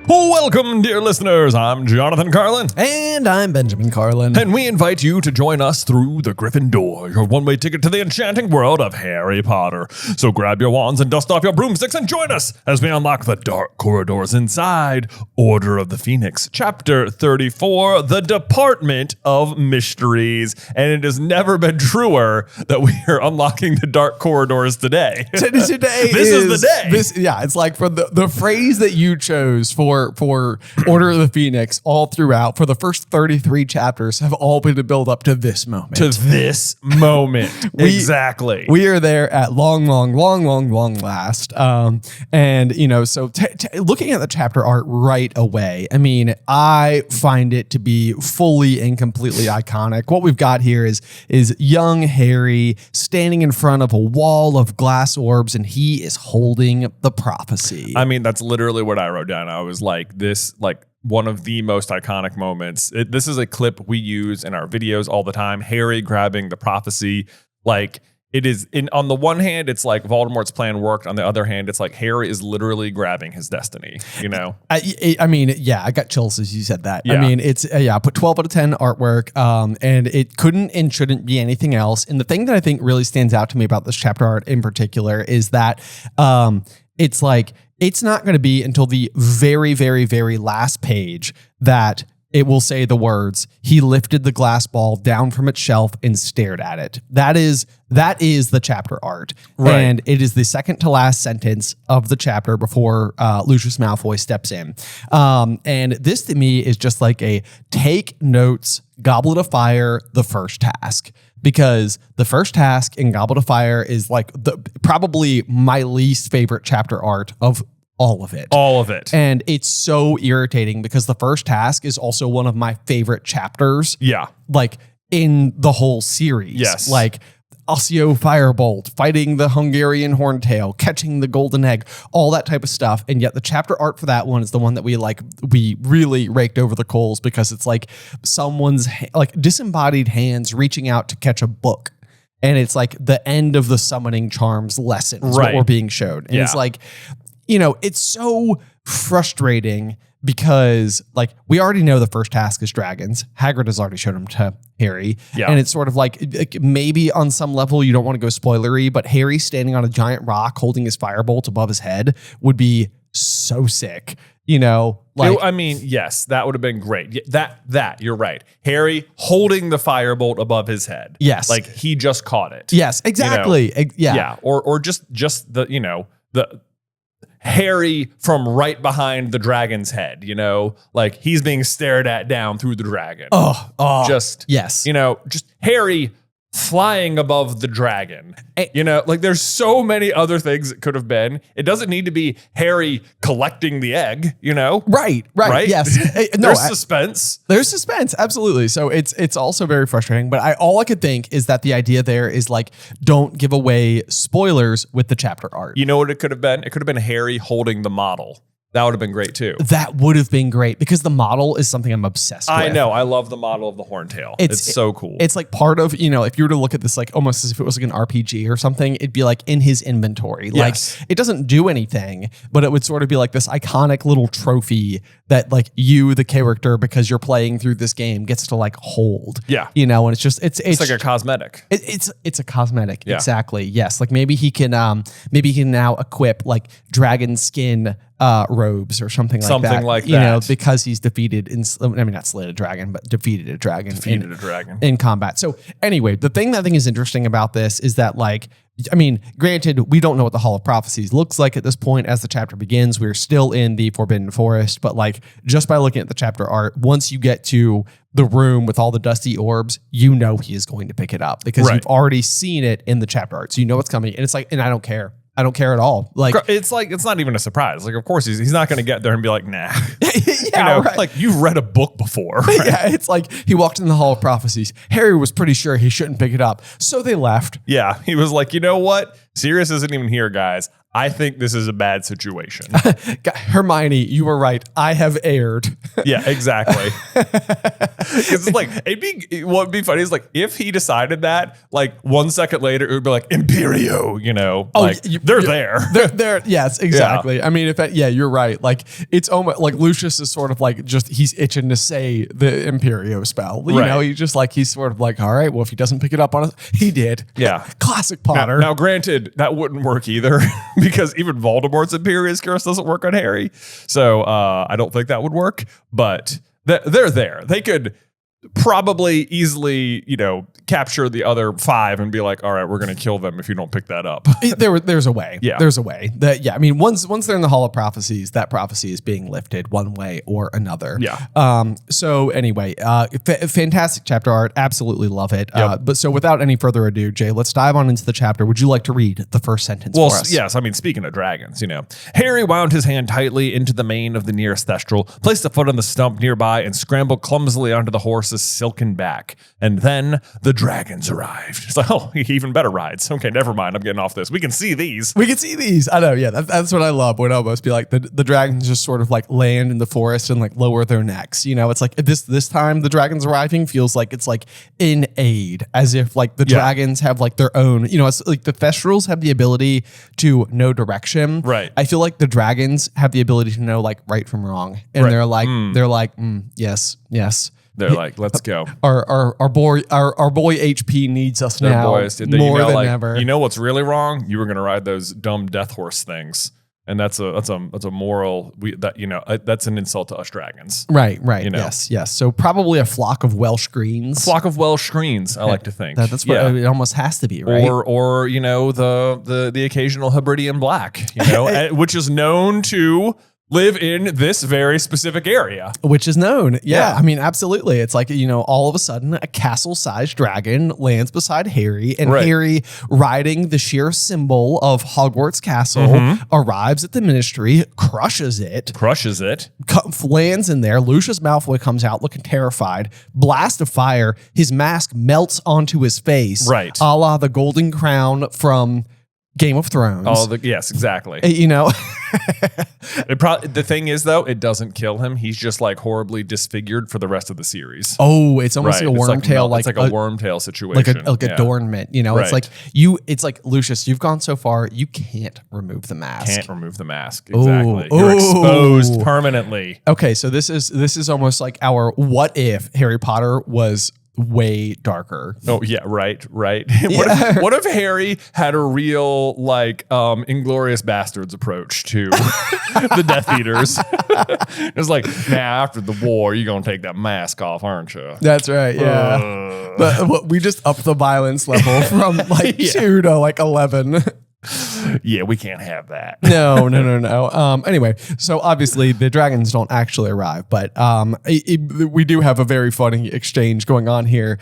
Welcome, dear listeners. I'm Jonathan Carlin. And I'm Benjamin Carlin. And we invite you to join us through the Griffin door, your one-way ticket to the enchanting world of Harry Potter. So grab your wands and dust off your broomsticks and join us as we unlock the dark corridors inside Order of the Phoenix, Chapter 34, The Department of Mysteries. And it has never been truer that we are unlocking the dark corridors today. Today This is the day. It's like for the phrase that you chose for Order of the Phoenix all throughout for the first 33 chapters have all been to build up to this moment. Exactly. We are there at long last. And, you know, so looking at the chapter art right away, I mean, I find it to be fully and completely iconic. What we've got here is young Harry standing in front of a wall of glass orbs, and he is holding the prophecy. I mean, that's literally what I wrote down. I was like, one of the most iconic moments. This is a clip we use in our videos all the time. Harry grabbing the prophecy. Like, it is on the one hand, it's like Voldemort's plan worked. On the other hand, it's like Harry is literally grabbing his destiny, you know? I mean, I got chills as you said that. Yeah. I mean, it's, I put 12 out of 10 artwork, and it couldn't and shouldn't be anything else. And the thing that I think really stands out to me about this chapter art in particular is that it's like, it's not going to be until the very, very, very last page that it will say the words, "He lifted the glass ball down from its shelf and stared at it." That is the chapter art. Right. And it is the second to last sentence of the chapter before Lucius Malfoy steps in. And this to me is just like a take notes, Goblet of Fire, the first task. Because the first task in Goblet of Fire is like probably my least favorite chapter art of all of it. All of it. And it's so irritating because the first task is also one of my favorite chapters. Yeah. Like in the whole series. Yes. Like Osseo Firebolt, fighting the Hungarian Horntail, catching the golden egg, all that type of stuff. And yet the chapter art for that one is the one that we really raked over the coals because it's like someone's like disembodied hands reaching out to catch a book. And it's like the end of the summoning charms lesson is what we're being showed. And it's like, you know, it's so frustrating because like we already know the first task is dragons. Hagrid has already showed them to Harry. Yeah. And it's sort of like maybe on some level you don't want to go spoilery, but Harry standing on a giant rock holding his firebolt above his head would be so sick. You know, like I mean, yes, that would have been great. That you're right. Harry holding the firebolt above his head. Yes. Like he just caught it. Yes, exactly. You know? Yeah. Or just the, you know, the Harry from right behind the dragon's head, you know, like he's being stared at down through the dragon. Just, yes. You know, just Harry flying above the dragon. You know, like there's so many other things it could have been. It doesn't need to be Harry collecting the egg, you know? Right. Yes. There's suspense. There's suspense. Absolutely. So it's also very frustrating, but all I could think is that the idea there is like, don't give away spoilers with the chapter art. You know what it could have been? It could have been Harry holding the model. That would have been great too. That would have been great because the model is something I'm obsessed with. I know. I love the model of the Horntail. It's so cool. It's like part of, you know, if you were to look at this like almost as if it was like an RPG or something, it'd be like in his inventory. Yes. Like it doesn't do anything, but it would sort of be like this iconic little trophy that like you, the character, because you're playing through this game, gets to like hold. Yeah. You know, and it's just it's like a cosmetic. It's a cosmetic. Yeah. Exactly. Yes. Like maybe he can now equip like dragon skin robes or something like that. You know, because he's defeated not slayed a dragon, but defeated a dragon. In combat. So anyway, the thing that I think is interesting about this is that like, I mean, granted, we don't know what the Hall of Prophecies looks like at this point as the chapter begins. We're still in the Forbidden Forest, but like just by looking at the chapter art, once you get to the room with all the dusty orbs, you know he is going to pick it up because you've already seen it in the chapter art. So you know what's coming. And it's like, and I don't care. I don't care at all. Like it's not even a surprise. Like, of course he's not going to get there and be like, nah. Yeah, like you've read a book before. Right? Yeah, it's like he walked in the Hall of Prophecies. Harry was pretty sure he shouldn't pick it up, so they left. Yeah, he was like, you know what? Sirius isn't even here, guys. I think this is a bad situation. Hermione, you were right. I have erred. Yeah, exactly. Because it's like, what would be funny is like, if he decided that, like 1 second later, it would be like, Imperio, they're there. They're yes, exactly. Yeah. I mean, you're right. Like, it's almost like Lucius is sort of like he's itching to say the Imperio spell. You know, he's sort of like, all right, well, if he doesn't pick it up on us, he did. Yeah. Classic Potter. Now, granted, that wouldn't work either because even Voldemort's Imperious Curse doesn't work on Harry. So I don't think that would work, but they're there. They could probably easily, capture the other 5 and be like, all right, we're going to kill them if you don't pick that up. There's a way. Yeah. There's a way. I mean, once they're in the Hall of Prophecies, that prophecy is being lifted one way or another. Yeah. So anyway, fantastic chapter art. Absolutely love it. Yep. But so without any further ado, Jay, let's dive on into the chapter. Would you like to read the first sentence for us? Yes. I mean, speaking of dragons, Harry wound his hand tightly into the mane of the nearest thestral, placed a foot on the stump nearby, and scrambled clumsily onto the horse's silken back. And then the dragons arrived. It's like, oh, even better rides. Okay, never mind. I'm getting off this. We can see these. I know. Yeah, that's what I love. Would almost be like the dragons just sort of like land in the forest and like lower their necks. It's like this time the dragons arriving feels like it's like in aid, as if like the dragons have like their own. It's like the thestrals have the ability to know direction. Right. I feel like the dragons have the ability to know like right from wrong, and they're like yes. They're like, let's go. Our boy HP needs us now more than ever. You know what's really wrong? You were going to ride those dumb death horse things, and that's a moral that's an insult to us dragons. Right. Yes. So probably a flock of Welsh greens. I like to think that's what it almost has to be, right? Or the occasional Hebridean black, which is known to live in this very specific area. Which is known. Yeah. I mean, absolutely. It's like, all of a sudden a castle-sized dragon lands beside Harry, and Harry, riding the sheer symbol of Hogwarts Castle, arrives at the Ministry, crushes it, lands in there. Lucius Malfoy comes out looking terrified. Blast of fire. His mask melts onto his face. Right. A la the golden crown from Game of Thrones. Yes, exactly. The thing is, though, it doesn't kill him. He's just like horribly disfigured for the rest of the series. Oh, it's almost like a wormtail, it's like a wormtail situation, like adornment. It's like it's like, Lucius, you've gone so far, you can't remove the mask. Exactly. You're exposed permanently. Okay, so this is almost like our what if Harry Potter was way darker. Oh yeah, right. What if Harry had a real Inglorious Bastards approach to the Death Eaters? It's like, after the war, you're gonna take that mask off, aren't you? That's right. Yeah, but we just upped the violence level from 2 to 11. Yeah, we can't have that. No. Anyway, so obviously the dragons don't actually arrive, but we do have a very funny exchange going on here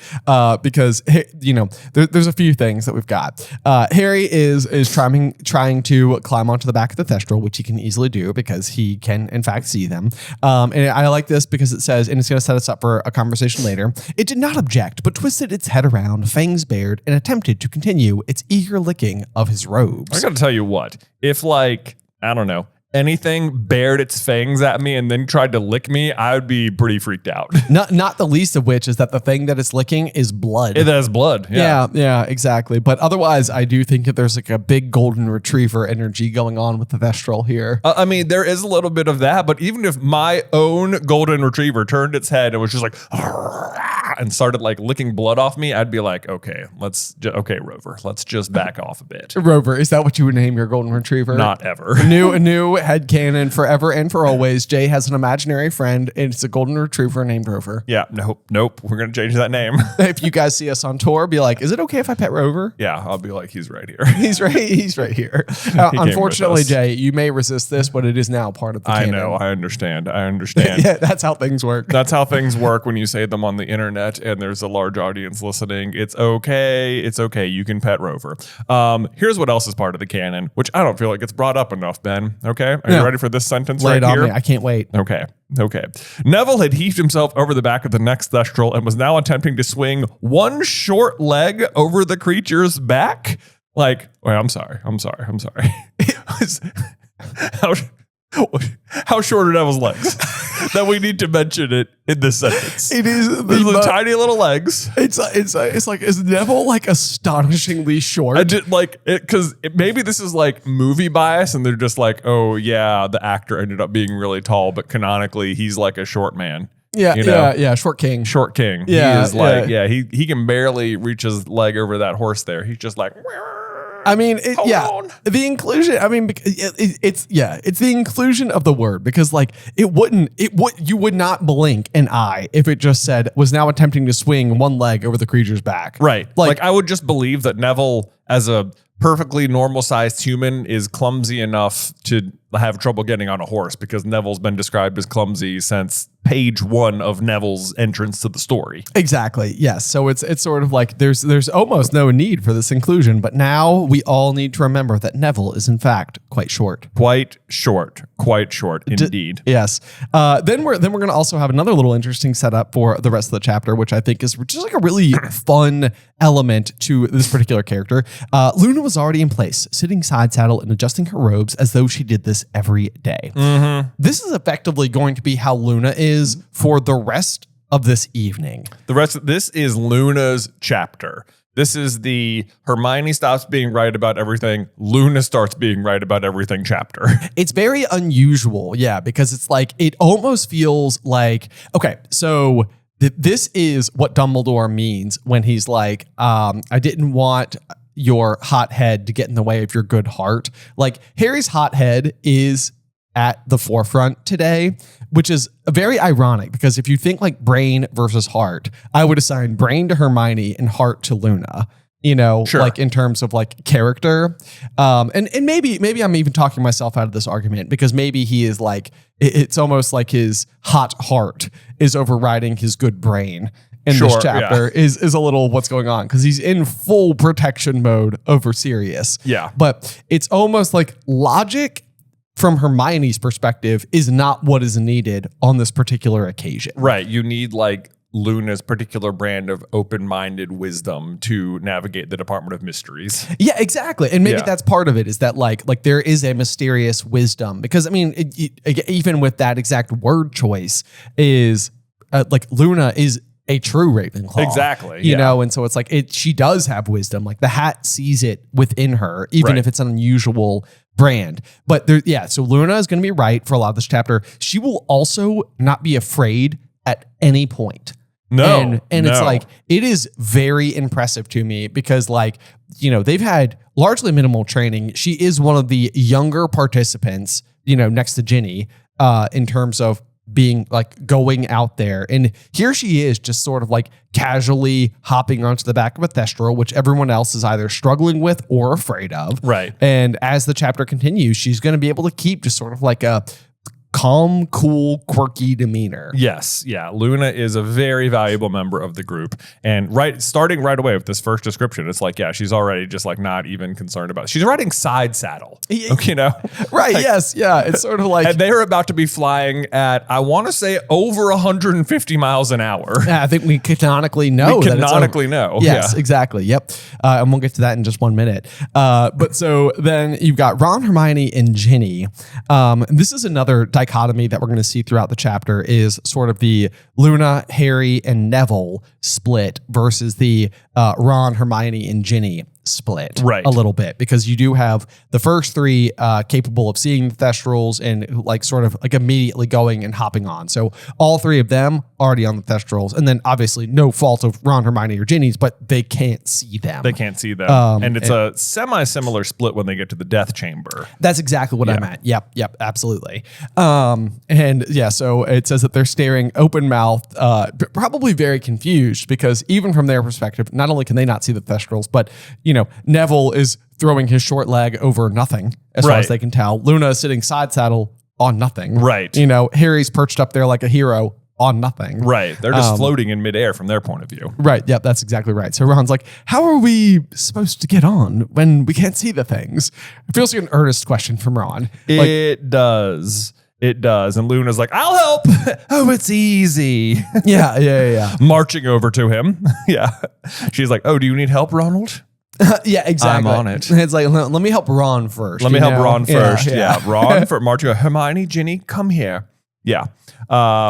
because there's a few things that we've got. Harry is trying to climb onto the back of the thestral, which he can easily do because he can in fact see them. And I like this because it says, and it's going to set us up for a conversation later. It did not object, but twisted its head around, fangs bared, and attempted to continue its eager licking of his robes. I gotta tell you what, if I don't know, anything bared its fangs at me and then tried to lick me, I would be pretty freaked out. Not the least of which is that the thing that it's licking is blood. It has blood. Yeah, exactly. But otherwise, I do think that there's a big golden retriever energy going on with the Thestral here. I mean, there is a little bit of that, but even if my own golden retriever turned its head and was just like, and started licking blood off me, I'd be like, okay, Rover, let's just back off a bit. Rover, is that what you would name your golden retriever? Not ever. A new headcanon forever and for always. Jay has an imaginary friend, and it's a golden retriever named Rover. Yeah, nope. We're going to change that name. If you guys see us on tour, be like, is it okay if I pet Rover? Yeah, I'll be like, he's right here. He's right here. Unfortunately, Jay, you may resist this, but it is now part of the canon. I know. I understand. Yeah, that's how things work. That's how things work when you say them on the internet and there's a large audience listening. It's okay. You can pet Rover. Here's what else is part of the canon, which I don't feel like it's brought up enough, Ben. Okay? Are you ready for this sentence Lay right it on here? me. I can't wait. Okay. Neville had heaved himself over the back of the next thestral and was now attempting to swing one short leg over the creature's back. Wait, I'm sorry. How short are Neville's legs? That we need to mention it in this sentence. It is the tiny little legs. It's like, is Neville like astonishingly short? I did like it because maybe this is like movie bias, and they're just like, oh yeah, the actor ended up being really tall, but canonically he's like a short man. Yeah, you know? yeah, short king. Short king. Yeah, he is like, he can barely reach his leg over that horse there. He's just like, I mean, hold on. the inclusion. I mean, it's the inclusion of the word, because like you would not blink an eye if it just said was now attempting to swing one leg over the creature's back. Right. Like I would just believe that Neville, as a perfectly normal sized human, is clumsy enough to have trouble getting on a horse, because Neville's been described as clumsy since page 1 of Neville's entrance to the story. Exactly. Yes. So it's sort of like there's almost no need for this inclusion, but now we all need to remember that Neville is in fact quite short. Quite short indeed. Yes. Then we're going to also have another little interesting setup for the rest of the chapter, which I think is just like a really fun element to this particular character. Luna was already in place, sitting side saddle and adjusting her robes as though she did this every day. Mm-hmm. This is effectively going to be how Luna is for the rest of this evening. This is Luna's chapter. This is the Hermione stops being right about everything, Luna starts being right about everything chapter. It's very unusual, yeah, because it's like, it almost feels like, okay, so this is what Dumbledore means when he's like, I didn't want your hot head to get in the way of your good heart. Like, Harry's hot head is at the forefront today, which is very ironic, because if you think like brain versus heart, I would assign brain to Hermione and heart to Luna, you know, sure, like in terms of like character. And maybe I'm even talking myself out of this argument, because maybe he is like, it's almost like his hot heart is overriding his good brain in this chapter, is a little what's going on, because he's in full protection mode over Sirius. Yeah. But it's almost like logic from Hermione's perspective is not what is needed on this particular occasion. Right. You need like Luna's particular brand of open-minded wisdom to navigate the Department of Mysteries. Yeah, exactly. And maybe that's part of it, is that like there is a mysterious wisdom, because I mean, even with that exact word choice is like Luna is a true Ravenclaw. Exactly. You know, and so it's like she does have wisdom. Like the hat sees it within her, even if it's an unusual brand. But so Luna is going to be right for a lot of this chapter. She will also not be afraid at any point. No. And it's like, it is very impressive to me, because like, you know, they've had largely minimal training. She is one of the younger participants, you know, next to Ginny, in terms of being like going out there, and here she is just sort of like casually hopping onto the back of a thestral, which everyone else is either struggling with or afraid of. Right. And as the chapter continues, she's going to be able to keep just sort of like a calm, cool, quirky demeanor. Yes. Yeah. Luna is a very valuable member of the group. And starting right away with this first description, it's like, yeah, she's already just like not even concerned about it. She's riding side saddle, you know? Right. Like, yes. Yeah. It's sort of like, and they're about to be flying at, I want to say, over 150 miles an hour. Yeah, I think we canonically know. Know. Yes, yeah. Exactly. Yep. And we'll get to that in just 1 minute. But so then you've got Ron, Hermione, and Ginny. This is another dichotomy that we're going to see throughout the chapter, is sort of the Luna, Harry, and Neville split versus the Ron, Hermione, and Ginny split a little bit, because you do have the first three capable of seeing the thestrals and like sort of like immediately going and hopping on. So all three of them already on the thestrals, and then obviously no fault of Ron, Hermione, or Ginny's, but they can't see them. They can't see them. And it's a semi-similar split when they get to the death chamber. That's exactly what I meant. Yep, absolutely. And yeah, so it says that they're staring open-mouthed, probably very confused, because even from their perspective, not only can they not see the thestrals, but you know, Neville is throwing his short leg over nothing, as far as they can tell. Luna is sitting side saddle on nothing. Right. You know, Harry's perched up there like a hero on nothing. Right. They're just floating in midair from their point of view. Right. Yep. That's exactly right. So Ron's like, how are we supposed to get on when we can't see the things? It feels like an earnest question from Ron. It does. It does. And Luna's like, I'll help. Oh, it's easy. Yeah. Marching over to him. Yeah. She's like, oh, do you need help, Ronald? Yeah, exactly. I'm on it. It's like, let me help Ron first. Let me help Ron first. Yeah. Ron for March. Hermione, Ginny, come here. Yeah.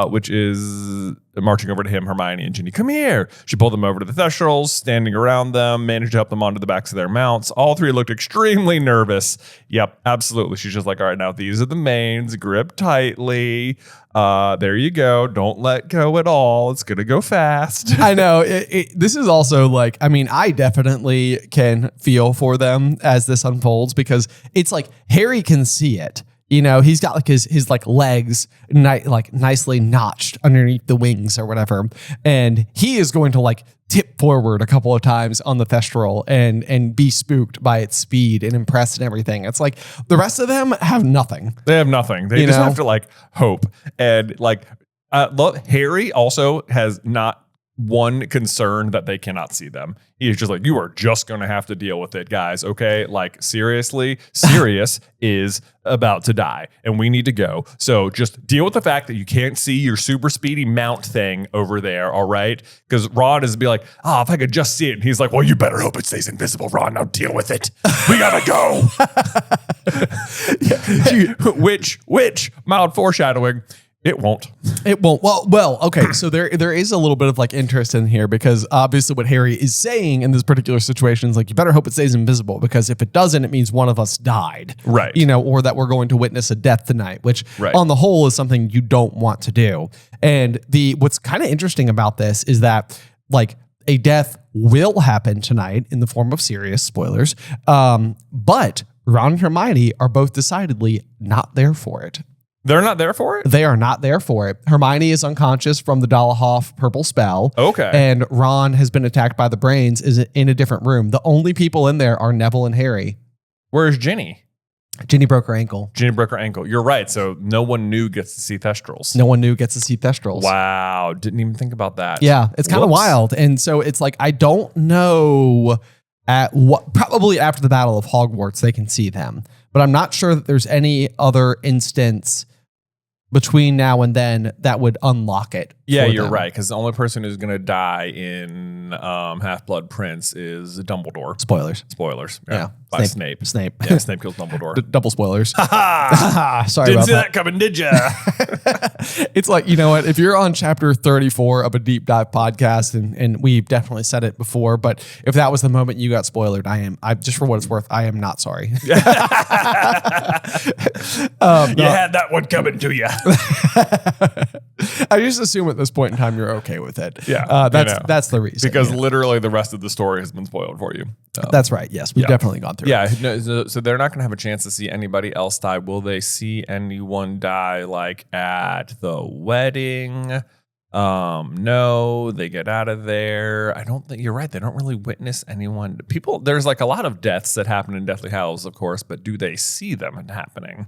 Which is marching over to him, Hermione and Ginny, come here. She pulled them over to the thestrals, standing around them, managed to help them onto the backs of their mounts. All three looked extremely nervous. Yep, absolutely. She's just like, all right, now these are the mains. Grip tightly. There you go. Don't let go at all. It's going to go fast. I know. This is also like, I mean, I definitely can feel for them as this unfolds because it's like Harry can see it. You know, he's got like his like legs like nicely notched underneath the wings or whatever. And he is going to like tip forward a couple of times on the thestral and be spooked by its speed and impressed and everything. It's like the rest of them have nothing. They have nothing. They just have to like hope. And like, Harry also has not one concern that they cannot see them. He's just like, you are just going to have to deal with it, guys. Okay. Like seriously, Sirius is about to die and we need to go. So just deal with the fact that you can't see your super speedy mount thing over there. All right. Because Ron is be like, oh, if I could just see it. And he's like, well, you better hope it stays invisible, Ron. Now deal with it. We gotta go. Which mild foreshadowing. It won't. It won't. Well, okay. So there is a little bit of like interest in here because obviously what Harry is saying in this particular situation is like, you better hope it stays invisible because if it doesn't, it means one of us died. Right. You know, or that we're going to witness a death tonight, which on the whole is something you don't want to do. And what's kind of interesting about this is that like a death will happen tonight in the form of Sirius, spoilers. But Ron and Hermione are both decidedly not there for it. They're not there for it? They are not there for it. Hermione is unconscious from the Dolohov purple spell. Okay. And Ron has been attacked by the brains, is in a different room. The only people in there are Neville and Harry. Where's Ginny? Ginny broke her ankle. Ginny broke her ankle. You're right. So no one new gets to see thestrals. No one new gets to see thestrals. Wow. Didn't even think about that. Yeah. It's kind of wild. And so it's like, I don't know at what, probably after the Battle of Hogwarts, they can see them. But I'm not sure that there's any other instance between now and then that would unlock it. Yeah, you're right. Because the only person who's going to die in Half-Blood Prince is Dumbledore. Spoilers. Yeah. By Snape. Yeah, Snape kills Dumbledore. Double spoilers. Sorry Didn't see that coming, did ya? It's like, you know what? If you're on chapter 34 of a deep dive podcast, and we've definitely said it before, but if that was the moment you got spoilered, I just for what it's worth, I am not sorry. You had that one coming to you. I just assume at this point in time you're okay with it. Yeah, that's the reason. Because literally the rest of the story has been spoiled for you. That's right. Yes, we've definitely gone through. Yeah, no, so they're not going to have a chance to see anybody else die. Will they see anyone die like at the wedding? No, they get out of there. I don't think you're right. They don't really witness anyone. People, there's like a lot of deaths that happen in Deathly Hallows, of course, but do they see them happening?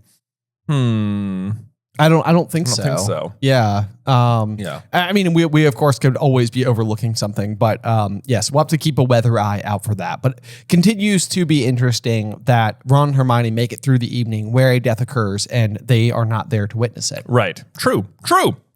I don't think so. Yeah. I mean, we of course could always be overlooking something, but yes, we'll have to keep a weather eye out for that. But it continues to be interesting that Ron and Hermione make it through the evening where a death occurs and they are not there to witness it. Right. True.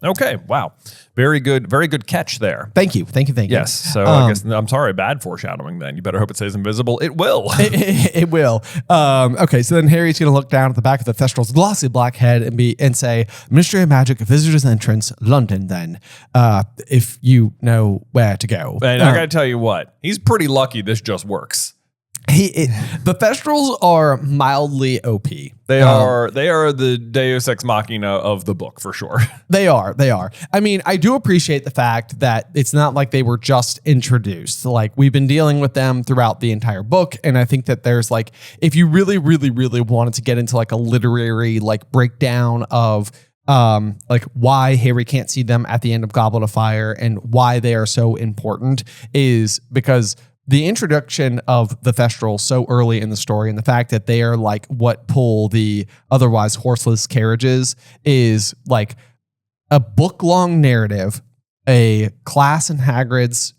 Okay. Wow. Very good catch there. Thank you. Yes. So I guess I'm sorry, bad foreshadowing then. You better hope it stays invisible. It will. It will. Okay. So then Harry's going to look down at the back of the thestral's glossy black head and say, Ministry of Magic, Visitor's Entrance, London then, if you know where to go. And I got to tell you what, he's pretty lucky this just works. The thestrals are mildly OP. They are the Deus Ex Machina of the book for sure. They are. I mean, I do appreciate the fact that it's not like they were just introduced. Like we've been dealing with them throughout the entire book, and I think that there's like, if you really, really, really wanted to get into like a literary like breakdown of like why Harry can't see them at the end of Goblet of Fire and why they are so important, is because the introduction of the Thestral so early in the story and the fact that they are like what pull the otherwise horseless carriages is like a book-long narrative, a class in Hagrid's,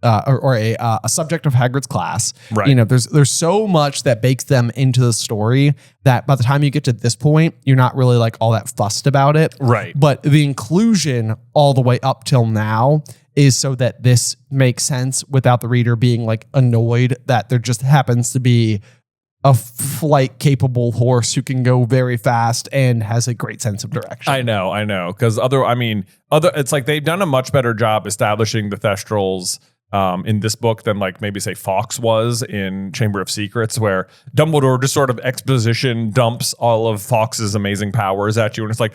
or a subject of Hagrid's class. Right. There's so much that bakes them into the story that by the time you get to this point, you're not really like all that fussed about it. Right. But the inclusion all the way up till now is so that this makes sense without the reader being like annoyed that there just happens to be a flight capable horse who can go very fast and has a great sense of direction. I know. Because it's like they've done a much better job establishing the thestrals in this book than like maybe say Fawkes was in Chamber of Secrets, where Dumbledore just sort of exposition dumps all of Fawkes's amazing powers at you, and it's like,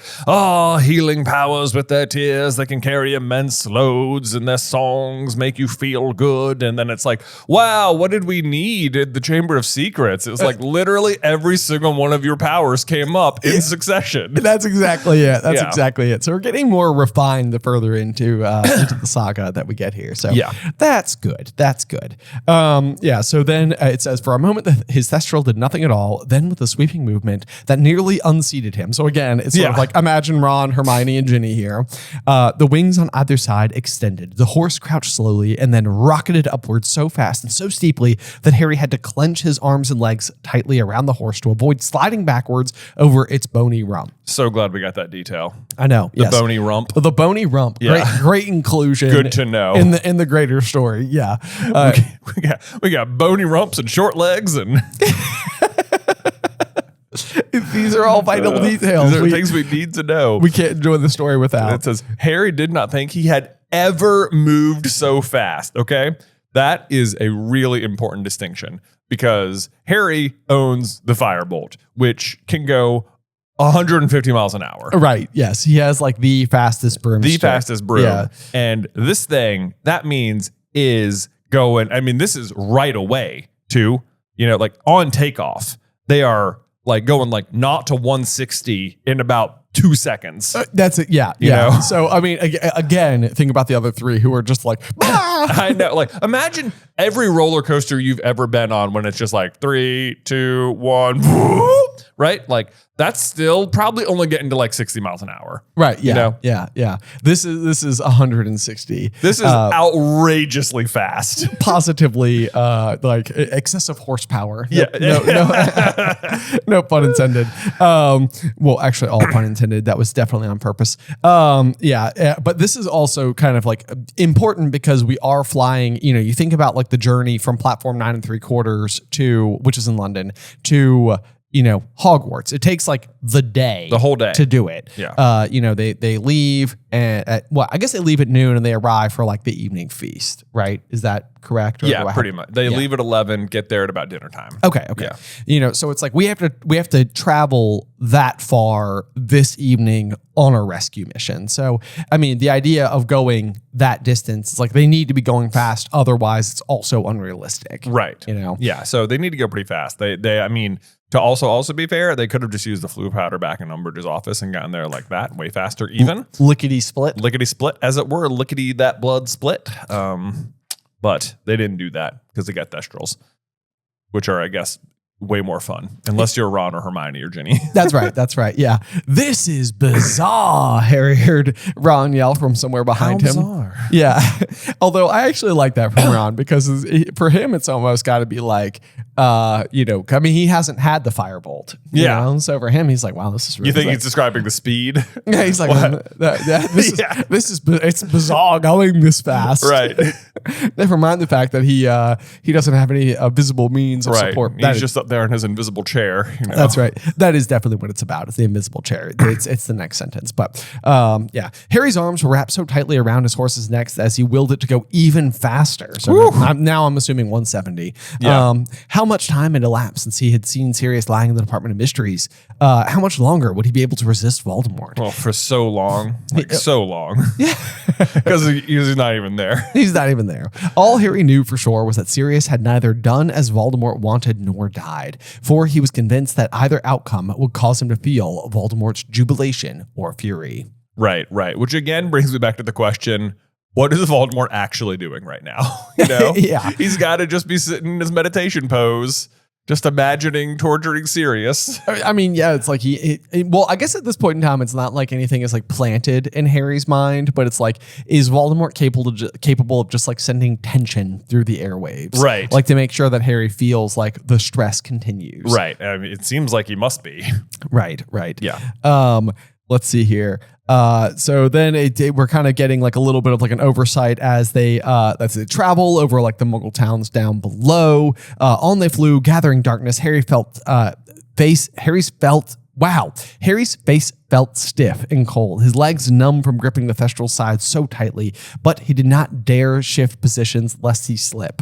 healing powers with their tears, they can carry immense loads, and their songs make you feel good. And then it's like, wow, what did we need at the Chamber of Secrets? It was like literally every single one of your powers came up in succession. That's exactly it. That's exactly it. So we're getting more refined the further into the saga that we get here. So that's good. That's good. So then it says, for a moment, his thestral did nothing at all. Then with a sweeping movement that nearly unseated him. So again, it's sort of like, imagine Ron, Hermione, and Ginny here. The wings on either side extended. The horse crouched slowly and then rocketed upwards so fast and so steeply that Harry had to clench his arms and legs tightly around the horse to avoid sliding backwards over its bony rump. So glad we got that detail. I know. The bony rump. The bony rump. Yeah. Great inclusion. Good to know. In the greater story. Yeah. We got bony rumps and short legs, and these are all vital details. These are things we need to know. We can't enjoy the story without. It says, Harry did not think he had ever moved so fast. Okay. That is a really important distinction, because Harry owns the Firebolt, which can go 150 miles an hour. Right. Yes. He has like the fastest broom. Fastest broom. Yeah. And this thing, that means is going, this is right away too, like on takeoff. They are like going like 0 to 160 in about 2 seconds. That's it. Yeah. You know? So, again, think about the other three who are just like, I know. Like, imagine every roller coaster you've ever been on when it's just like 3, 2, 1, right? Like, that's still probably only getting to like 60 miles an hour. Right. Yeah. Yeah. This is 160. This is outrageously fast. Positively like excessive horsepower. No pun intended. Well, actually, all pun intended. That was definitely on purpose. But this is also kind of like important because we are flying. You think about like the journey from platform 9 3/4 to, which is in London, to Hogwarts. It takes like the whole day to do it. Yeah. They leave I guess they leave at noon and they arrive for like the evening feast, right? Is that correct? Or pretty much. They leave at 11, get there at about dinner time. Okay. Yeah. So it's like we have to travel that far this evening on a rescue mission. So, the idea of going that distance is like they need to be going fast. Otherwise, it's also unrealistic. Right. Yeah. So they need to go pretty fast. To also be fair, they could have just used the flu powder back in Umbridge's office and gotten there like that, way faster even. Lickety split, as it were, lickety that blood split. But they didn't do that because they got thestrals, which are, I guess, way more fun, unless you're Ron or Hermione or Ginny. That's right. Yeah. This is bizarre, Harry heard Ron yell from somewhere behind him. Bizarre. Yeah. Although I actually like that from Ron because for him, it's almost got to be like, he hasn't had the firebolt. You know? So for him, he's like, wow, this is really You think he's describing the speed? Yeah, he's like, it's bizarre going this fast. Right. Never mind the fact that he doesn't have any visible means of support. He's just up there in his invisible chair. That's right. That is definitely what it's about. It's the invisible chair. It's the next sentence. But Harry's arms were wrapped so tightly around his horse's neck as he willed it to go even faster. So now I'm assuming 170. Yeah. How much time had elapsed since he had seen Sirius lying in the Department of Mysteries? How much longer would he be able to resist Voldemort? Well, for so long. So long. Yeah. Because he's not even there. He's not even there. All Harry knew for sure was that Sirius had neither done as Voldemort wanted nor died, for he was convinced that either outcome would cause him to feel Voldemort's jubilation or fury. Right. Which again brings me back to the question, what is Voldemort actually doing right now? Yeah. He's got to just be sitting in his meditation pose, just imagining torturing Sirius. It's like I guess at this point in time, it's not like anything is like planted in Harry's mind, but it's like, is Voldemort capable of just like sending tension through the airwaves? Right. Like to make sure that Harry feels like the stress continues. Right. It seems like he must be. Right. Yeah. let's see here. So then we're kind of getting like a little bit of like an oversight as they travel over like the Muggle towns down below. On they flew, gathering darkness. Harry's face felt stiff and cold, his legs numb from gripping the thestral side so tightly, but he did not dare shift positions lest he slip.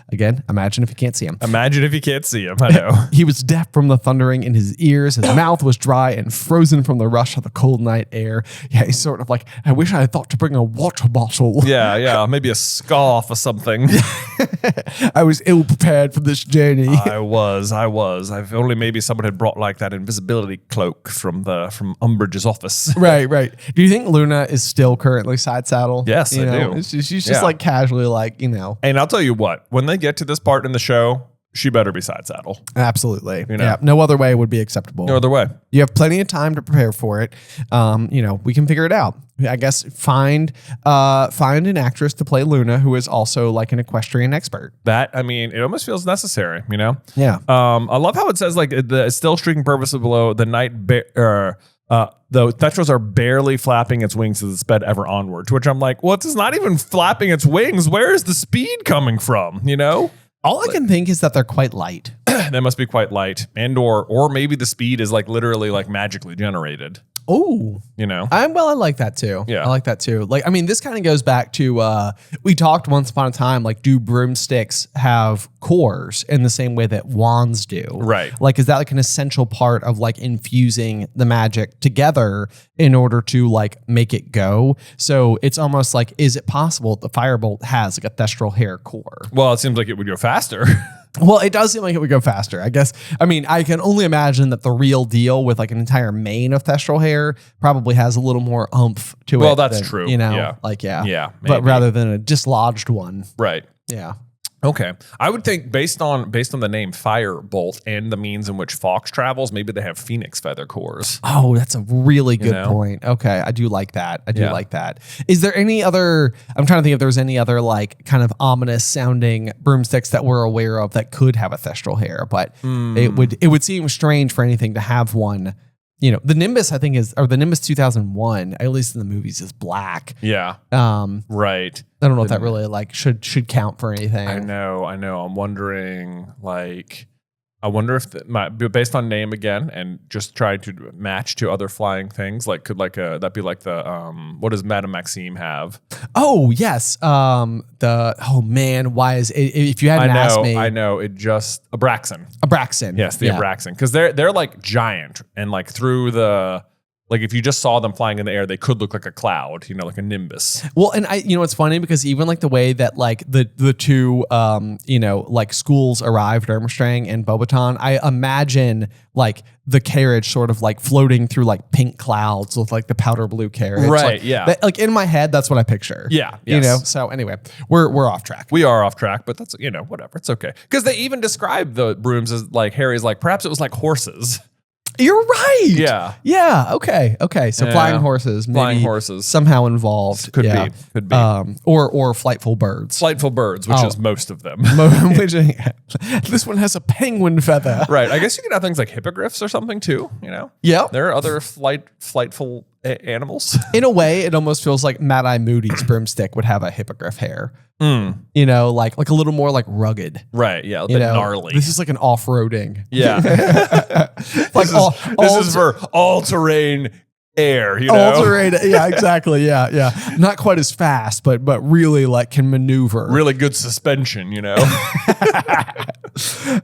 Again, imagine if you can't see him. Imagine if you can't see him, I know. He was deaf from the thundering in his ears. His mouth was dry and frozen from the rush of the cold night air. Yeah, he's sort of like, I wish I had thought to bring a water bottle. Yeah, maybe a scarf or something. I was ill prepared for this journey. I was. If only maybe someone had brought like that invisibility cloak from Umbridge's office. Right. Do you think Luna is still currently side saddle? Yes, I do. She's just like casually like, And I'll tell you what, when they get to this part in the show, she better be side saddle. Absolutely. Yeah. No other way would be acceptable. No other way. You have plenty of time to prepare for it. We can figure it out. I guess find an actress to play Luna who is also like an equestrian expert. It almost feels necessary, Yeah. I love how it says like the still streaking purposely below the night. The thestrals are barely flapping its wings as it sped ever onward. To which I'm like, well, it's not even flapping its wings. Where is the speed coming from? All I can think is that they're quite light. They must be quite light, and or maybe the speed is like literally like magically generated. Oh, I like that too. Yeah. I like that too. This kind of goes back to, we talked once upon a time, like, do broomsticks have cores in the same way that wands do? Right. Like, is that like an essential part of like infusing the magic together in order to like make it go? So it's almost like, is it possible the firebolt has like a thestral hair core? Well, it seems like it would go faster. Well, it does seem like it would go faster, I guess. I can only imagine that the real deal with like an entire mane of thestral hair probably has a little more oomph to it. Well, that's true. Yeah. Yeah. But rather than a dislodged one. Right. Yeah. Okay. I would think based on the name Firebolt and the means in which Fawkes travels, maybe they have phoenix feather cores. Oh, that's a really good point. Okay. I do like that. Like that. Is there any other, I'm trying to think if there's any other like kind of ominous sounding broomsticks that we're aware of that could have a thestral hair, but it would seem strange for anything to have one. The Nimbus, I think the Nimbus 2001, at least in the movies, is black. Yeah. Right. I don't know if that really like should count for anything. I know. I'm wondering I wonder if based on name again and just trying to match to other flying things, like could that be like the what does Madame Maxime have? Oh yes, why is it, if you hadn't asked me? I know it just Abraxan. Yes, the Abraxan, because they're like giant and like through the. Like if you just saw them flying in the air, they could look like a cloud, like a nimbus. Well, and it's funny because even like the way that like the two, like schools arrived, Durmstrang and Beauxbaton, I imagine like the carriage sort of like floating through like pink clouds with like the powder blue carriage. Right. Yeah. Like in my head, that's what I picture. Yeah. Yes. So anyway, we're off track. We are off track, but that's, whatever. It's okay. Because they even describe the brooms as like Harry's like, perhaps it was like horses. You're right. Yeah. Yeah. Okay. So flying horses, maybe somehow involved. Could be. Or flightful birds. Flightful birds, which is most of them. This one has a penguin feather. Right. I guess you could have things like hippogriffs or something too. Yeah. There are other flightful animals. In a way, it almost feels like Mad Eye Moody's broomstick would have a hippogriff hair. Like a little more like rugged. Right. Yeah. A bit gnarly. This is like an off-roading. Yeah. This is for all-terrain air, All-terrain. Yeah, exactly. Yeah. Not quite as fast, but really like can maneuver. Really good suspension,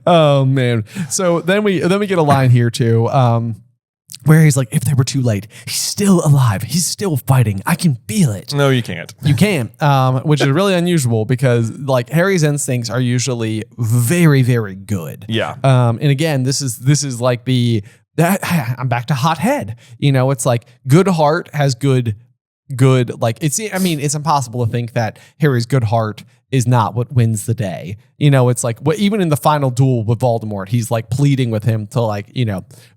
Oh man. So then we get a line here too. Where he's like, if they were too late, he's still alive. He's still fighting. I can feel it. No, you can't. You can't, which is really unusual because like Harry's instincts are usually very, very good. Yeah. And again, this is like I'm back to hot head. It's like good heart has good, like it's impossible to think that Harry's good heart is not what wins the day. It's like even in the final duel with Voldemort, he's like pleading with him to like,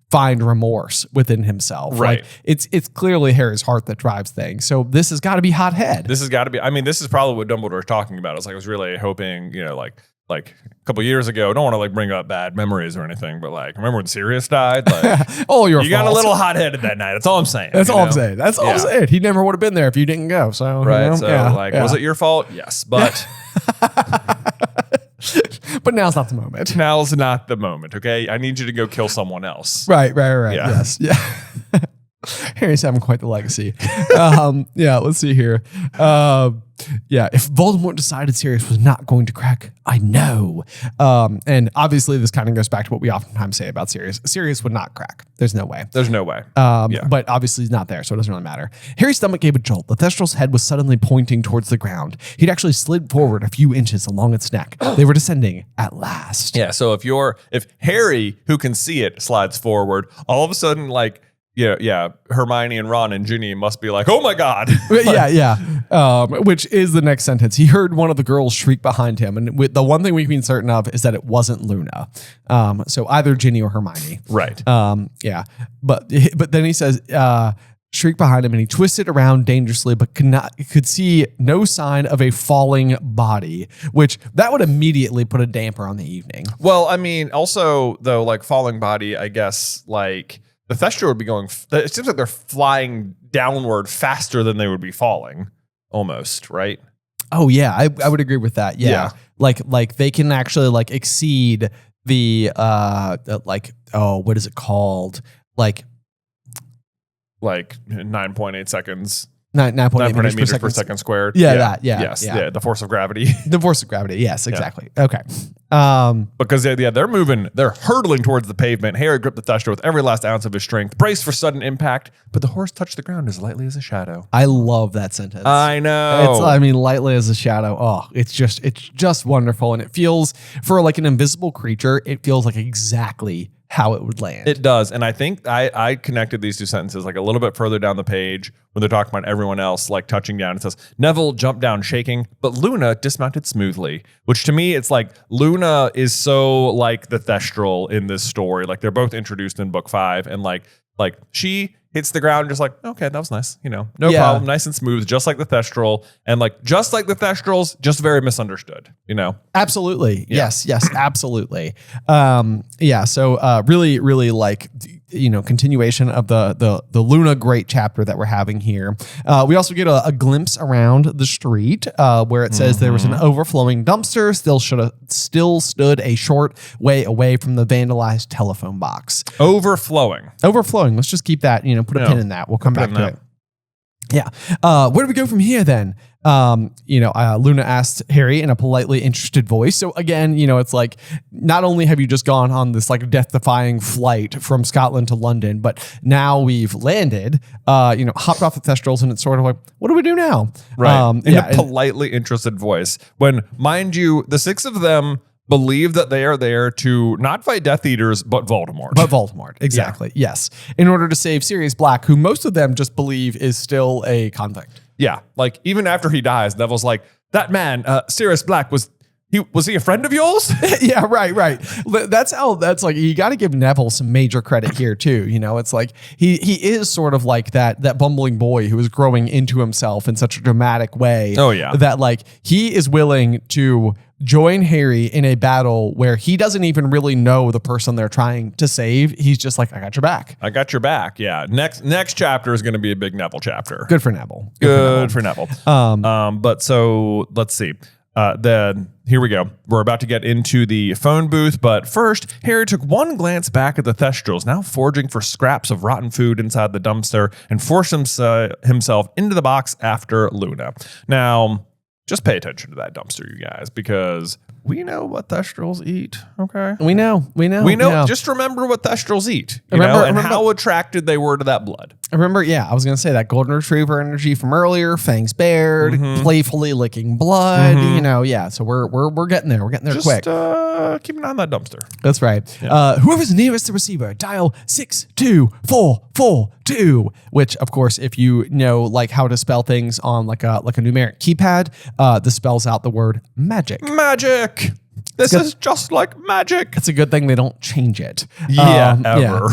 find remorse within himself. Right. Like, it's clearly Harry's heart that drives things. So this has got to be hot head. This has got to be. This is probably what Dumbledore was talking about. It's like I was really hoping, like like a couple years ago. Don't want to like bring up bad memories or anything, but like remember when Sirius died? Like, oh, you got a little hot headed that night. That's all I'm saying. That's all I'm saying. That's all I'm saying. He never would have been there if you didn't go. So right. So was it your fault? Yes, but but now's not the moment. Now's not the moment. Okay, I need you to go kill someone else. Right. Yeah. Yes. Yeah. Harry's having quite the legacy. Yeah, let's see here. If Voldemort decided Sirius was not going to crack, I know. And obviously this kind of goes back to what we oftentimes say about Sirius. Sirius would not crack. There's no way. But obviously he's not there, so it doesn't really matter. Harry's stomach gave a jolt. The Thestral's head was suddenly pointing towards the ground. He'd actually slid forward a few inches along its neck. They were descending at last. Yeah, so if Harry, who can see it, slides forward, all of a sudden, like, yeah. Hermione and Ron and Ginny must be like, oh my God. Which is the next sentence. He heard one of the girls shriek behind him. And the one thing we can be certain of is that it wasn't Luna. So either Ginny or Hermione. Right. But then he says, shriek behind him, and he twisted around dangerously, but could see no sign of a falling body, which that would immediately put a damper on the evening. Well, I mean, also though, like falling body, I guess like, the Thestral would be going, it seems like they're flying downward faster than they would be falling, almost, right? Oh, yeah. I would agree with that. Yeah. Like they can actually like exceed the, what is it called? Like 9.8 seconds. 9.8 meters per second squared. Yes. The force of gravity. The force of gravity. Yes, exactly. Yeah. Okay. Because they're hurtling towards the pavement. Harry gripped the Thestral with every last ounce of his strength, braced for sudden impact, but the horse touched the ground as lightly as a shadow. I love that sentence. I know. Lightly as a shadow. Oh, it's just wonderful. And it feels, for like an invisible creature, it feels like exactly how it would land. It does. And I think I connected these two sentences like a little bit further down the page when they're talking about everyone else like touching down. It says, Neville jumped down shaking, but Luna dismounted smoothly, which to me, it's like Luna is so like the Thestral in this story. Like they're both introduced in book 5 and like she hits the ground just like, okay, that was nice. No problem. Nice and smooth, just like the Thestral. And like, just like the Thestrals, just very misunderstood, Absolutely. Yeah. Yes, absolutely. So really, really like, continuation of the Luna Great chapter that we're having here. We also get a glimpse around the street where it says there was an overflowing dumpster, still stood a short way away from the vandalized telephone box. Overflowing. Let's just keep that, put a pin in that. We'll come back to it. Yeah. Where do we go from here then? Luna asked Harry in a politely interested voice. So again, it's like, not only have you just gone on this like death-defying flight from Scotland to London, but now we've landed, hopped off the Thestrals, and it's sort of like, what do we do now? Right. In a politely interested voice. When, mind you, the 6 of them believe that they are there to not fight Death Eaters, but Voldemort. Exactly. Yeah. Yes. In order to save Sirius Black, who most of them just believe is still a convict. Yeah. Like even after he dies, Neville's like, that man, Sirius Black, was he a friend of yours? Yeah, right. That's like, you got to give Neville some major credit here too. It's like he is sort of like that bumbling boy who is growing into himself in such a dramatic way. Oh yeah. That like he is willing to join Harry in a battle where he doesn't even really know the person they're trying to save. He's just like, I got your back. Yeah. Next chapter is going to be a big Neville chapter. Good for Neville. Good for Neville. But so let's see. Then here we go. We're about to get into the phone booth, but first, Harry took one glance back at the Thestrals, now foraging for scraps of rotten food inside the dumpster, and forced himself into the box after Luna. Now, just pay attention to that dumpster, you guys, because we know what Thestrals eat, okay? We know. Just remember what Thestrals eat, remember how attracted they were to that blood. I was going to say that golden retriever energy from earlier, fangs bared, playfully licking blood, so we're getting there. We're getting there quick. Keep an eye on that dumpster. That's right. Yeah. Whoever's nearest the receiver, dial 62442, which of course, if you know like how to spell things on like a numeric keypad, this spells out the word magic. This is just like magic. It's a good thing they don't change it. Yeah, ever.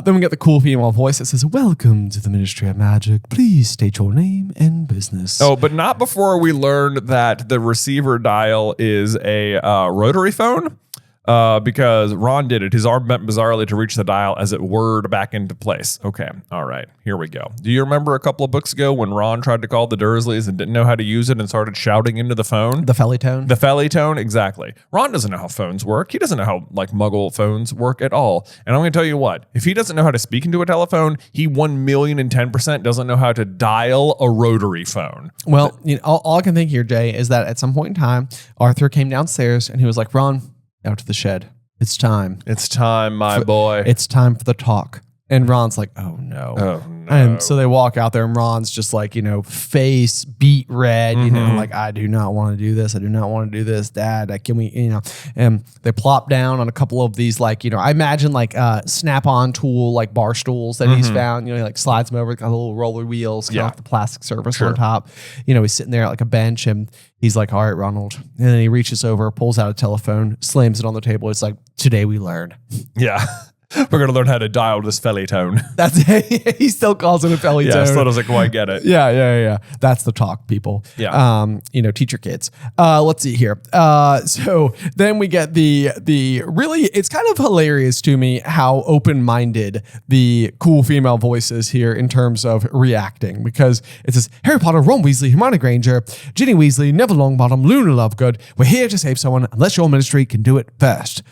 Then we get the cool female voice that says, "Welcome to the Ministry of Magic. Please state your name and business." Oh, but not before we learned that the receiver dial is a rotary phone. Because Ron did it. His arm bent bizarrely to reach the dial as it whirred back into place. Okay, all right, here we go. Do you remember a couple of books ago when Ron tried to call the Dursleys and didn't know how to use it and started shouting into the phone? The Felly tone? The Felly tone, exactly. Ron doesn't know how phones work. He doesn't know how like Muggle phones work at all. And I'm going to tell you what, if he doesn't know how to speak into a telephone, he 1,010% doesn't know how to dial a rotary phone. Well, all I can think here, Jay, is that at some point in time, Arthur came downstairs and he was like, "Ron, out to the shed. It's time. It's time, my boy. It's time for the talk." And Ron's like, "Oh no." Oh, no. And so they walk out there and Ron's just like, face beat red, like, "I do not want to do this. I do not want to do this, Dad. Can we, and they plop down on a couple of these, like, I imagine like snap-on tool, like bar stools that he's found, he like slides them over, got little roller wheels, kind of like the plastic surface on top. He's sitting there at like a bench and he's like, "All right, Ronald." And then he reaches over, pulls out a telephone, slams it on the table. It's like, "Today we learn." Yeah. We're going to learn how to dial this Felly tone. That's he still calls it a Felly tone. Yeah, still doesn't quite get it. Yeah. That's the talk, people. Yeah. Teach your kids. Let's see here. So then we get the really, it's kind of hilarious to me how open-minded the cool female voice is here in terms of reacting, because it says, "Harry Potter, Ron Weasley, Hermione Granger, Ginny Weasley, Neville Longbottom, Luna Lovegood. We're here to save someone unless your ministry can do it first."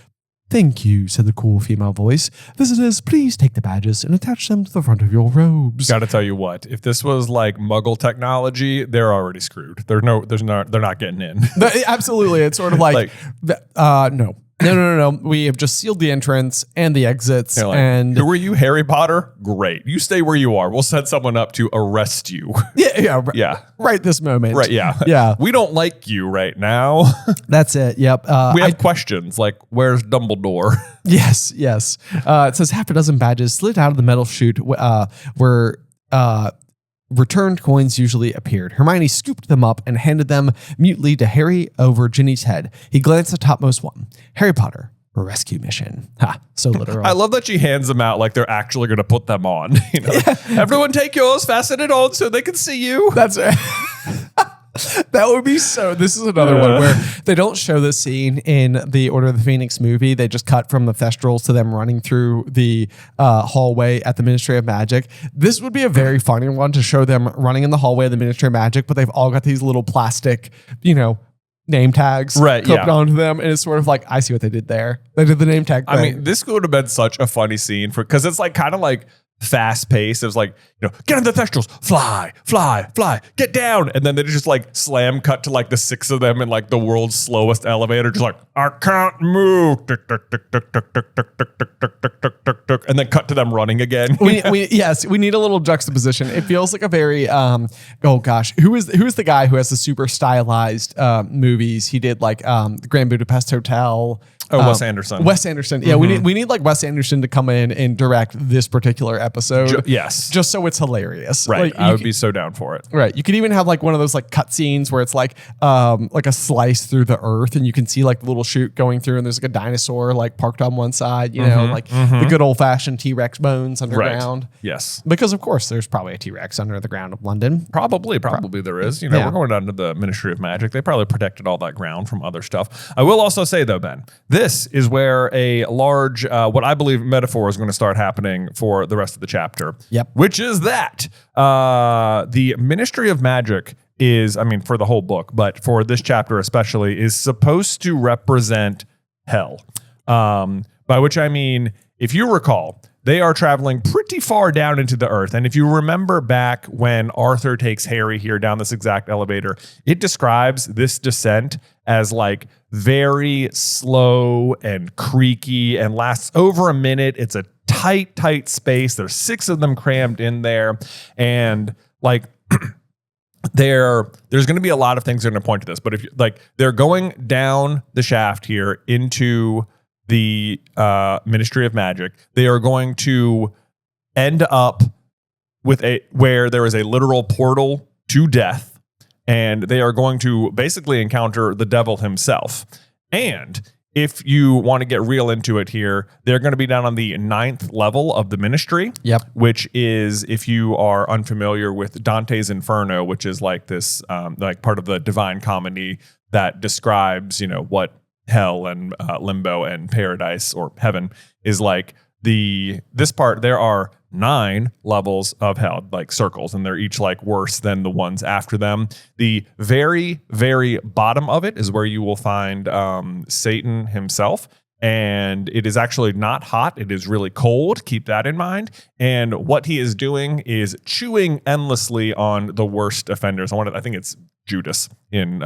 "Thank you," said the cool female voice. "Visitors, please take the badges and attach them to the front of your robes." Got to tell you what, if this was like Muggle technology, they're already screwed. They're not getting in. Absolutely. It's sort of like no. No. We have just sealed the entrance and the exits. Like, and who are you, Harry Potter? Great. You stay where you are. We'll send someone up to arrest you. Yeah. Right this moment. Right. Yeah. Yeah. We don't like you right now. That's it. Yep. We have questions like, where's Dumbledore? Yes. It says half a dozen badges slid out of the metal chute where returned coins usually appeared. Hermione scooped them up and handed them mutely to Harry over Ginny's head. He glanced at the topmost one. "Harry Potter, rescue mission." Ha, so literal. I love that she hands them out like they're actually going to put them on. Everyone take yours, fasten it on so they can see you. That's right. That would be so. This is another one where they don't show this scene in the Order of the Phoenix movie. They just cut from the thestrals to them running through the hallway at the Ministry of Magic. This would be a very funny one to show them running in the hallway of the Ministry of Magic, but they've all got these little plastic, name tags clipped onto them. And it's sort of like, I see what they did there. They did the name tag thing. I mean, this would have been such a funny scene because it's like kind of like fast paced. It was like, get on the thestrals, fly, get down. And then they just like slam cut to like the six of them in like the world's slowest elevator, just like, "I can't move." And then cut to them running again. We need a little juxtaposition. It feels like a very, who is the guy who has the super stylized movies? He did like the Grand Budapest Hotel. Wes Anderson. Wes Anderson. Yeah, we need like Wes Anderson to come in and direct this particular episode. Yes. Just so it's hilarious. Right. Like, I would be so down for it. Right. You could even have like one of those like cut scenes where it's like a slice through the earth and you can see like the little chute going through and there's like a dinosaur like parked on one side, the good old fashioned T-Rex bones underground. Right. Yes. Because of course there's probably a T-Rex under the ground of London. Probably there is. We're going down to the Ministry of Magic. They probably protected all that ground from other stuff. I will also say though, Ben, this is where a large, what I believe metaphor is going to start happening for the rest of the chapter. Yep. Which is that the Ministry of Magic is, for the whole book, but for this chapter especially, is supposed to represent hell. By which I mean, if you recall, they are traveling pretty far down into the earth. And if you remember back when Arthur takes Harry here down this exact elevator, it describes this descent as like very slow and creaky and lasts over a minute. It's a tight space. There's 6 of them crammed in there. And like there's going to be a lot of things that are going to point to this. But if you like, they're going down the shaft here into the Ministry of Magic, they are going to end up with where there is a literal portal to death, and they are going to basically encounter the devil himself. And if you want to get real into it here, they're going to be down on the 9th level of the ministry. Yep. Which is, if you are unfamiliar with Dante's Inferno, which is like this, like part of the Divine Comedy that describes, what hell and limbo and paradise or heaven is like. This part, there are 9 levels of hell, like circles, and they're each like worse than the ones after them. The very, very bottom of it is where you will find Satan himself. And it is actually not hot. It is really cold. Keep that in mind. And what he is doing is chewing endlessly on the worst offenders. I think it's Judas in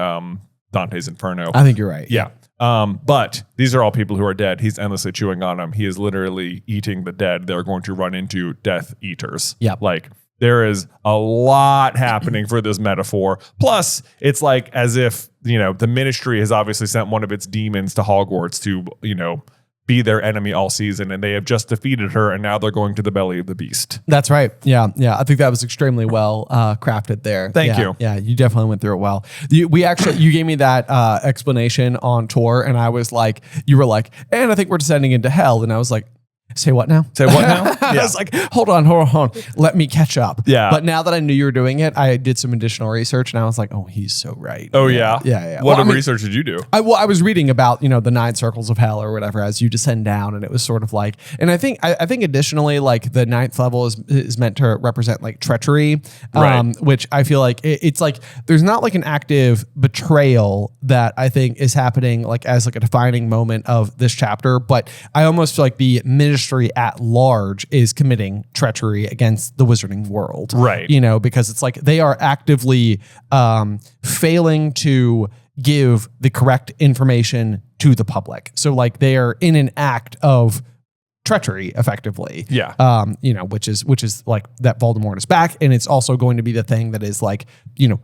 Dante's Inferno. I think you're right. Yeah. But these are all people who are dead. He's endlessly chewing on them. He is literally eating the dead. They're going to run into Death Eaters. Yeah. Like, there is a lot happening for this metaphor. Plus, it's like as if, the ministry has obviously sent one of its demons to Hogwarts to, be their enemy all season, and they have just defeated her, and now they're going to the belly of the beast. That's right. Yeah. I think that was extremely well crafted there. Thank you. Yeah, you definitely went through it well. You gave me that explanation on tour, and I was like, you were like, and I think we're descending into hell, and I was like, say what now? Say what now? I was like, hold on. Let me catch up. Yeah. But now that I knew you were doing it, I did some additional research, and I was like, oh, he's so right. Oh, yeah? Yeah. What research did you do? I was reading about, the 9 circles of hell or whatever as you descend down, and it was sort of like, and I think additionally, like the 9th level is meant to represent like treachery, right. Which I feel like it's like there's not like an active betrayal that I think is happening like as like a defining moment of this chapter, but I almost feel like the ministry at large is committing treachery against the wizarding world. Right. Because it's like they are actively failing to give the correct information to the public. So like they are in an act of treachery effectively. Yeah. Which is like that Voldemort is back, and it's also going to be the thing that is like,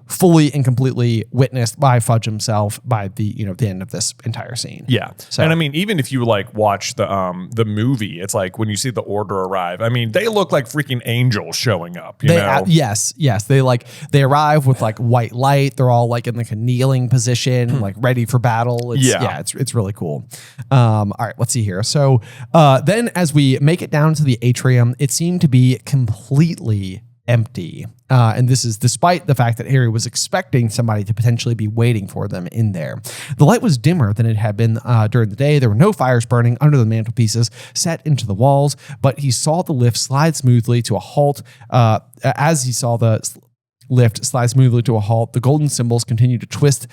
fully and completely witnessed by Fudge himself by the end of this entire scene. Yeah. So, and I mean, even if you like watch the movie, it's like when you see the Order arrive, I mean, they look like freaking angels showing up, yes. They arrive with like white light. They're all like in like a kneeling position, like ready for battle. It's really cool. All right, let's see here. So then as we make it down to the atrium, it seemed to be completely empty. And this is despite the fact that Harry was expecting somebody to potentially be waiting for them in there. The light was dimmer than it had been during the day. There were no fires burning under the mantelpieces set into the walls, but he saw the lift slide smoothly to a halt. As he saw the lift slide smoothly to a halt, the golden symbols continued to twist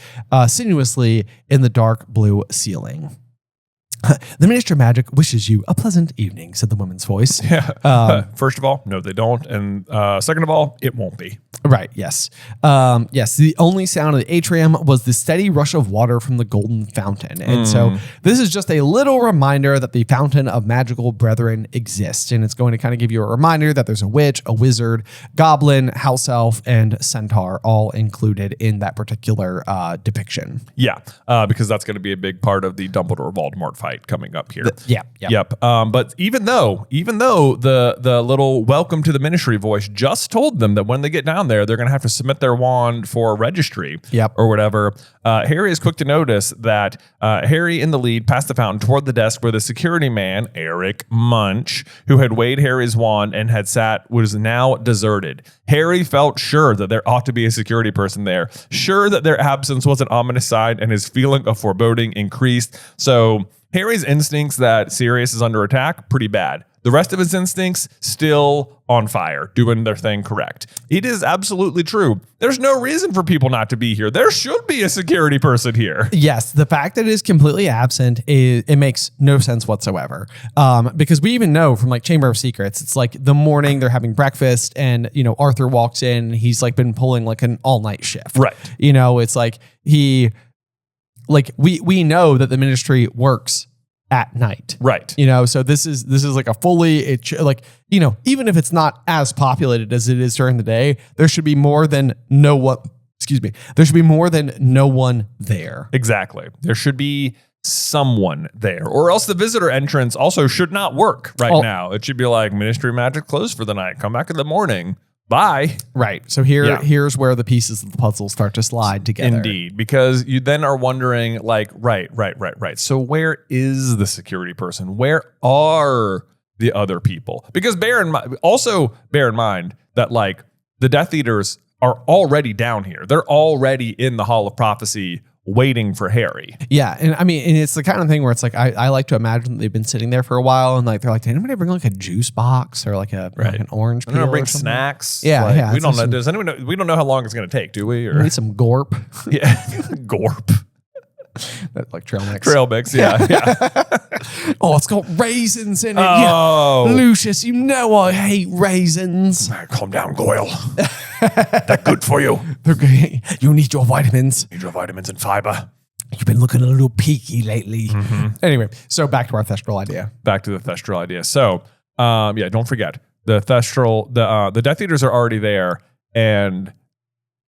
sinuously in the dark blue ceiling. The Minister of Magic wishes you a pleasant evening, said the woman's voice. Yeah. First of all, no, they don't. And second of all, it won't be. Right. Yes. Yes. The only sound of the atrium was the steady rush of water from the golden fountain. And so this is just a little reminder that the fountain of magical brethren exists. And it's going to kind of give you a reminder that there's a witch, a wizard, goblin, house elf, and centaur all included in that particular depiction. Yeah. Because that's going to be a big part of the Dumbledore Voldemort fight coming up here. Yep. But even though the little welcome to the ministry voice just told them that when they get down there, they're going to have to submit their wand for a registry or whatever. Harry is quick to notice that Harry in the lead past the fountain toward the desk where the security man, Eric Munch, who had weighed Harry's wand and had sat, was now deserted. Harry felt sure that there ought to be a security person there, sure that their absence was an ominous sign, and his feeling of foreboding increased. So Harry's instincts that Sirius is under attack, pretty bad. The rest of his instincts, still on fire, doing their thing correct. It is absolutely true. There's no reason for people not to be here. There should be a security person here. Yes, the fact that it is completely absent, it makes no sense whatsoever. Because we even know from like Chamber of Secrets, it's like the morning they're having breakfast and, Arthur walks in and he's like been pulling like an all-night shift. Right. It's like we know that the ministry works at night. Right. So this is like a fully, even if it's not as populated as it is during the day, there should be more than no one there. Exactly. There should be someone there, or else the visitor entrance also should not work now. It should be like Ministry of Magic closed for the night. Come back in the morning. bye. Right. So here's where the pieces of the puzzle start to slide together. Indeed, because you then are wondering, like, right. So where is the security person? Where are the other people? Because bear in mind that, like, the Death Eaters are already down here. They're already in the Hall of Prophecy waiting for Harry. Yeah. And I mean, and it's the kind of thing where it's like, I like to imagine that they've been sitting there for a while and like, they're like, did anybody bring like a juice box or like like an orange peel? Bring snacks. Yeah. Like, yeah. We don't know. Does anyone know? We don't know how long it's going to take, do we? Or need some gorp. Yeah. Gorp. That's like trail mix. Trail mix. Yeah. Oh, it's got raisins in it. Oh. Yeah. Lucius, you know I hate raisins. Calm down, Goyle. They're good for you. Okay. You need your vitamins. Need your vitamins and fiber. You've been looking a little peaky lately. Anyway, so back to our thestral idea. Back to the thestral idea. So, don't forget the thestral. The Death Eaters are already there, and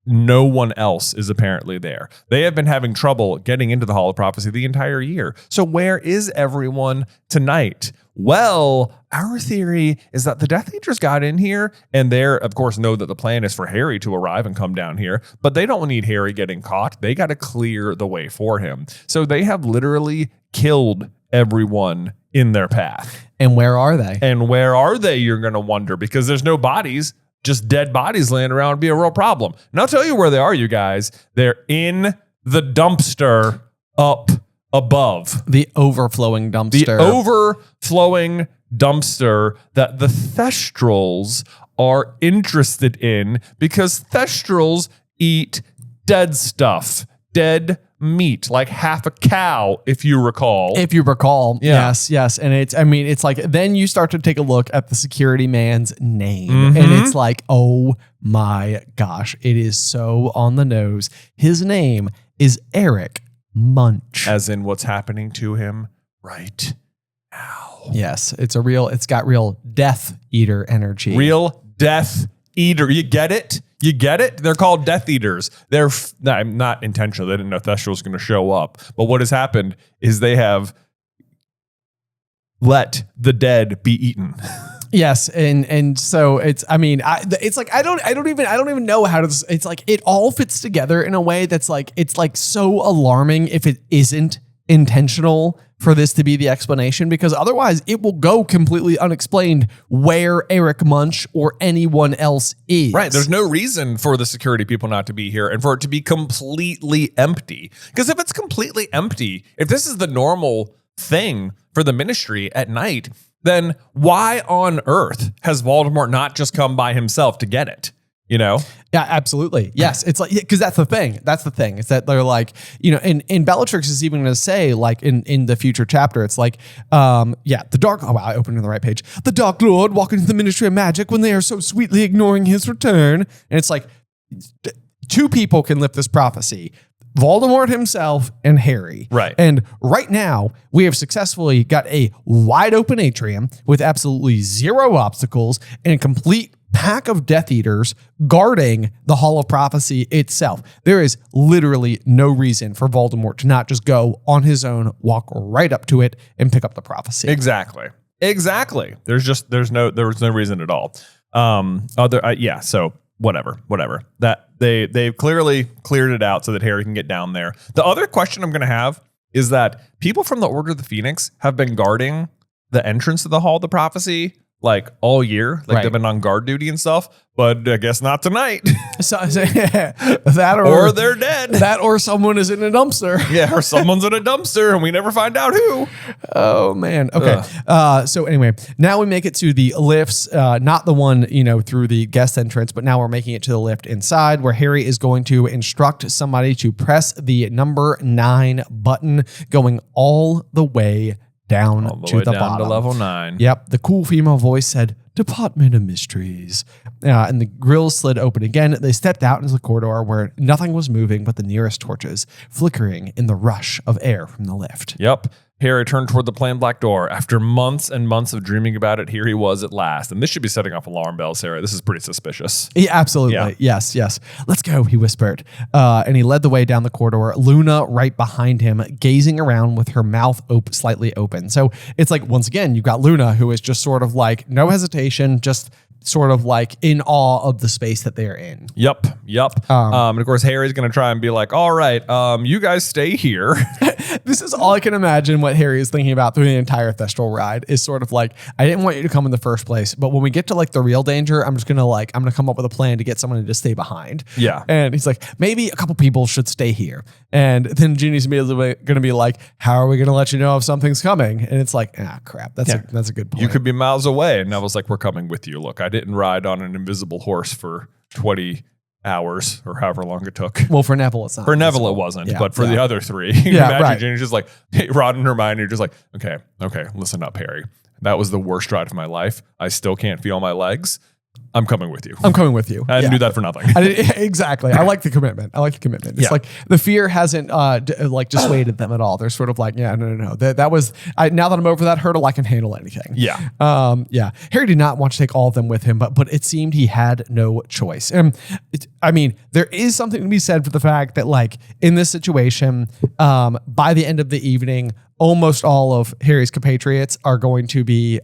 no one else is apparently there. They have been having trouble getting into the Hall of Prophecy the entire year. So where is everyone tonight? Well, our theory is that the Death Eaters got in here, and they, of course, know that the plan is for Harry to arrive and come down here, but they don't need Harry getting caught. They got to clear the way for him. So they have literally killed everyone in their path. And where are they? And where are they, you're going to wonder, because there's no bodies. Just dead bodies laying around would be a real problem. And I'll tell you where they are, you guys. They're in the dumpster up above. The overflowing dumpster. The overflowing dumpster that the thestrals are interested in, because thestrals eat dead stuff, dead meat, like half a cow, if you recall. Yeah. Yes. And it's like, then you start to take a look at the security man's name, and it's like, oh my gosh, it is so on the nose. His name is Eric Munch. As in what's happening to him right now. Yes, it's got real Death Eater energy. Real Death Eater. You get it? You get it? They're called Death Eaters. They're not intentional. They didn't know Thestral was going to show up. But what has happened is they have let the dead be eaten. Yes, and so it's like I don't even know how to. It's like it all fits together in a way that's like, it's like so alarming if it isn't intentional for this to be the explanation, because otherwise it will go completely unexplained where Eric Munch or anyone else is. Right. There's no reason for the security people not to be here and for it to be completely empty. Because if it's completely empty, if this is the normal thing for the Ministry at night, then why on earth has Voldemort not just come by himself to get it? You know? Yeah, absolutely. Yes. It's like, because that's the thing. It's that they're like, and Bellatrix is even going to say, like, in the future chapter, it's like, the Dark, I opened on the right page. The Dark Lord walk into the Ministry of Magic when they are so sweetly ignoring his return. And it's like, two people can lift this prophecy. Voldemort himself and Harry. Right. And right now, we have successfully got a wide open atrium with absolutely zero obstacles and a complete pack of Death Eaters guarding the Hall of Prophecy itself. There is literally no reason for Voldemort to not just go on his own, walk right up to it, and pick up the prophecy. Exactly. There was no reason at all. So whatever. That they've clearly cleared it out so that Harry can get down there. The other question I'm going to have is that people from the Order of the Phoenix have been guarding the entrance to the Hall of the Prophecy like all year, like they've been on guard duty and stuff, but I guess not tonight. That or they're dead. That or someone is in a dumpster. Yeah, or someone's in a dumpster and we never find out who. Oh man. Okay. So anyway, now we make it to the lifts, not the one, through the guest entrance, but now we're making it to the lift inside, where Harry is going to instruct somebody to press the number 9 button, going all the way down to the bottom. To level 9. Yep. The cool female voice said, "Department of Mysteries." And the grills slid open again. They stepped out into the corridor where nothing was moving but the nearest torches, flickering in the rush of air from the lift. Yep. Harry turned toward the plain black door. After months and months of dreaming about it, here he was at last. And this should be setting off alarm bells, Harry. This is pretty suspicious. Yeah, absolutely. Yeah. Yes. "Let's go," he whispered. And he led the way down the corridor, Luna right behind him, gazing around with her mouth slightly open. So it's like, once again, you've got Luna, who is just sort of like, no hesitation, just sort of like in awe of the space that they're in. Yep. And of course, Harry's going to try and be like, all right, you guys stay here. This is all I can imagine what Harry is thinking about through the entire Thestral ride is sort of like, I didn't want you to come in the first place, but when we get to like the real danger, I'm going to come up with a plan to get someone to stay behind. Yeah. And he's like, maybe a couple people should stay here. And then Ginny's immediately going to be like, how are we going to let you know if something's coming? And it's like, crap. That's a good point. You could be miles away. And Neville's like, we're coming with you. Look, I didn't ride on an invisible horse for 20 hours or however long it took. Well, for Neville, it's not. For Neville, it wasn't. Yeah, but for the other three, you imagine Ginny's just like, Ron and Hermione are just like, okay, listen up, Harry. That was the worst ride of my life. I still can't feel my legs. I'm coming with you. I didn't do that for nothing. Exactly. I like the commitment. It's like the fear hasn't dissuaded them at all. They're sort of like, no. That was now that I'm over that hurdle, I can handle anything. Yeah. Harry did not want to take all of them with him, but it seemed he had no choice. There is something to be said for the fact that like in this situation, by the end of the evening, almost all of Harry's compatriots are going to be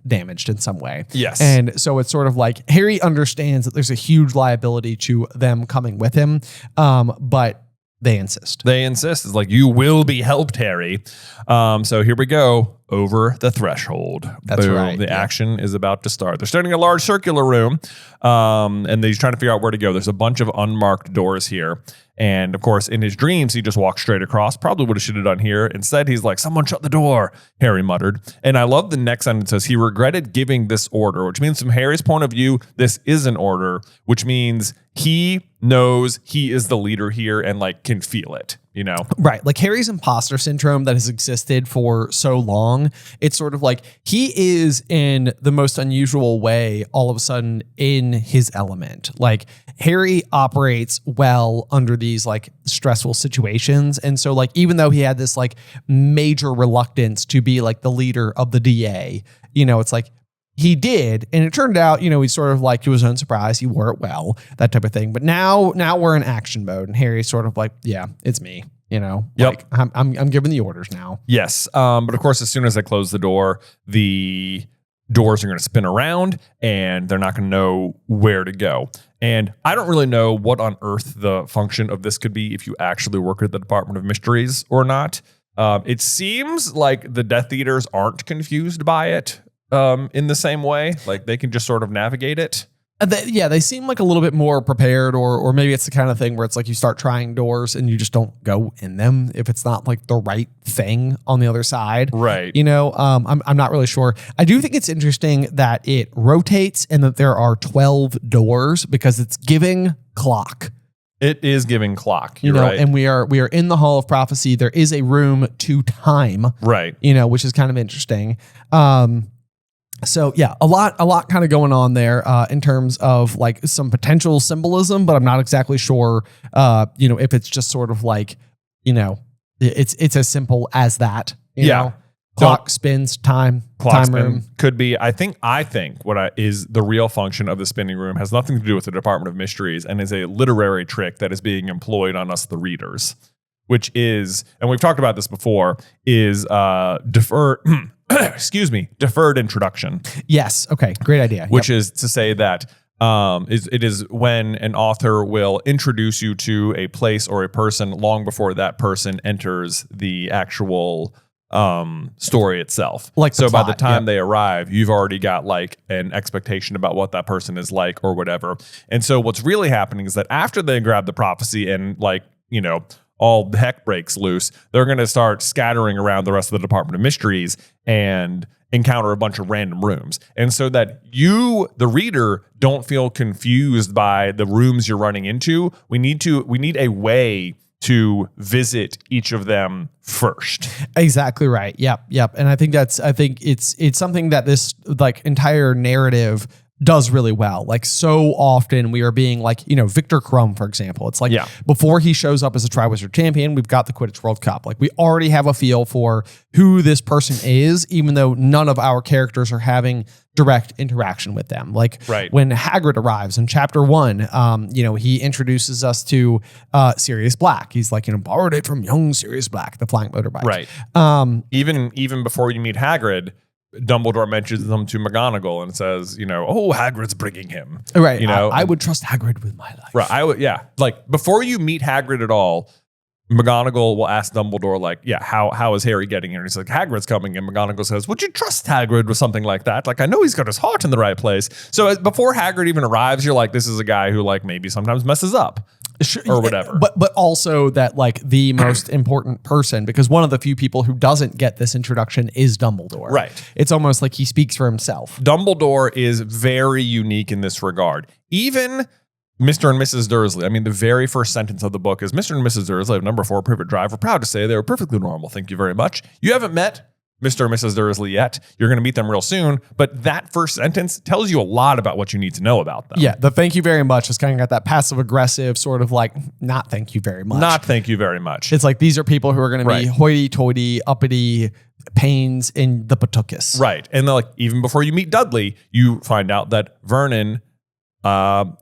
damaged in some way. Yes. And so it's sort of like Harry understands that there's a huge liability to them coming with him, but they insist. It's like, you will be helped, Harry. So here we go. Over the threshold. That's Boom. right. The action is about to start. They're starting a large circular room, and he's trying to figure out where to go. There's a bunch of unmarked doors here. And of course, in his dreams, he just walked straight across. Probably would have done here. Instead, he's like, someone shut the door, Harry muttered. And I love the next sentence says, he regretted giving this order, which means from Harry's point of view, this is an order, which means he knows he is the leader here and like can feel it, you know? Right. Like Harry's imposter syndrome that has existed for so long. It's sort of like he is in the most unusual way all of a sudden in his element. Like Harry operates well under these like stressful situations. And so like, even though he had this like major reluctance to be like the leader of the DA, it's like, he did, and it turned out, he sort of like to his own surprise, he wore it well, that type of thing. But now we're in action mode, and Harry's sort of like, yeah, it's me, Yep. Like I'm giving the orders now. Yes, but of course, as soon as I close the door, the doors are going to spin around, and they're not going to know where to go. And I don't really know what on earth the function of this could be if you actually work at the Department of Mysteries or not. It seems like the Death Eaters aren't confused by it. In the same way, like they can just sort of navigate it. They seem like a little bit more prepared, or maybe it's the kind of thing where it's like you start trying doors and you just don't go in them if it's not like the right thing on the other side. Right. I'm not really sure. I do think it's interesting that it rotates and that there are 12 doors because it's giving clock. It is giving clock. You're right. And we are in the Hall of Prophecy. There is a room to time. Right. Which is kind of interesting. So yeah, a lot kind of going on there in terms of like some potential symbolism, but I'm not exactly sure, if it's just sort of like, it's as simple as that. You know? Clock spins, time room. Could be. I think what is the real function of the spinning room has nothing to do with the Department of Mysteries and is a literary trick that is being employed on us, the readers, which is, and we've talked about this before, is deferred introduction. Yes. Okay. Great idea. Which is to say that it is when an author will introduce you to a place or a person long before that person enters the actual story itself. Like so plot, by the time they arrive, you've already got like an expectation about what that person is like or whatever. And so what's really happening is that after they grab the prophecy and like, all the heck breaks loose, they're going to start scattering around the rest of the Department of Mysteries and encounter a bunch of random rooms. And so that you, the reader, don't feel confused by the rooms you're running into, we need a way to visit each of them first. Exactly right. Yep. And I think it's something that this like entire narrative does really well. Like so often we are being like, Victor Crumb, for example, it's like before he shows up as a Triwizard champion, we've got the Quidditch World Cup. Like we already have a feel for who this person is, even though none of our characters are having direct interaction with them. Like when Hagrid arrives in chapter 1, he introduces us to Sirius Black. He's like, borrowed it from young Sirius Black, the flying motorbike. Right. Even before you meet Hagrid, Dumbledore mentions them to McGonagall and says, oh, Hagrid's bringing him. Right. I would trust Hagrid with my life. Right. I would. Yeah. Like before you meet Hagrid at all, McGonagall will ask Dumbledore, like, how is Harry getting here? And he's like, Hagrid's coming. And McGonagall says, would you trust Hagrid with something like that? Like, I know he's got his heart in the right place. So before Hagrid even arrives, you're like, this is a guy who like maybe sometimes messes up. Or whatever. But also that like the most important person, because one of the few people who doesn't get this introduction is Dumbledore. Right. It's almost like he speaks for himself. Dumbledore is very unique in this regard. Even Mr. and Mrs. Dursley. I mean, the very first sentence of the book is Mr. and Mrs. Dursley of number 4 Privet Drive were proud to say they were perfectly normal. Thank you very much. You haven't met Mr. and Mrs. Dursley yet. You're going to meet them real soon. But that first sentence tells you a lot about what you need to know about them. Yeah, the thank you very much is kind of got that passive aggressive sort of like, not thank you very much. Not thank you very much. It's like these are people who are going to be hoity-toity, uppity, pains in the Patukas. Right. And like even before you meet Dudley, you find out that Vernon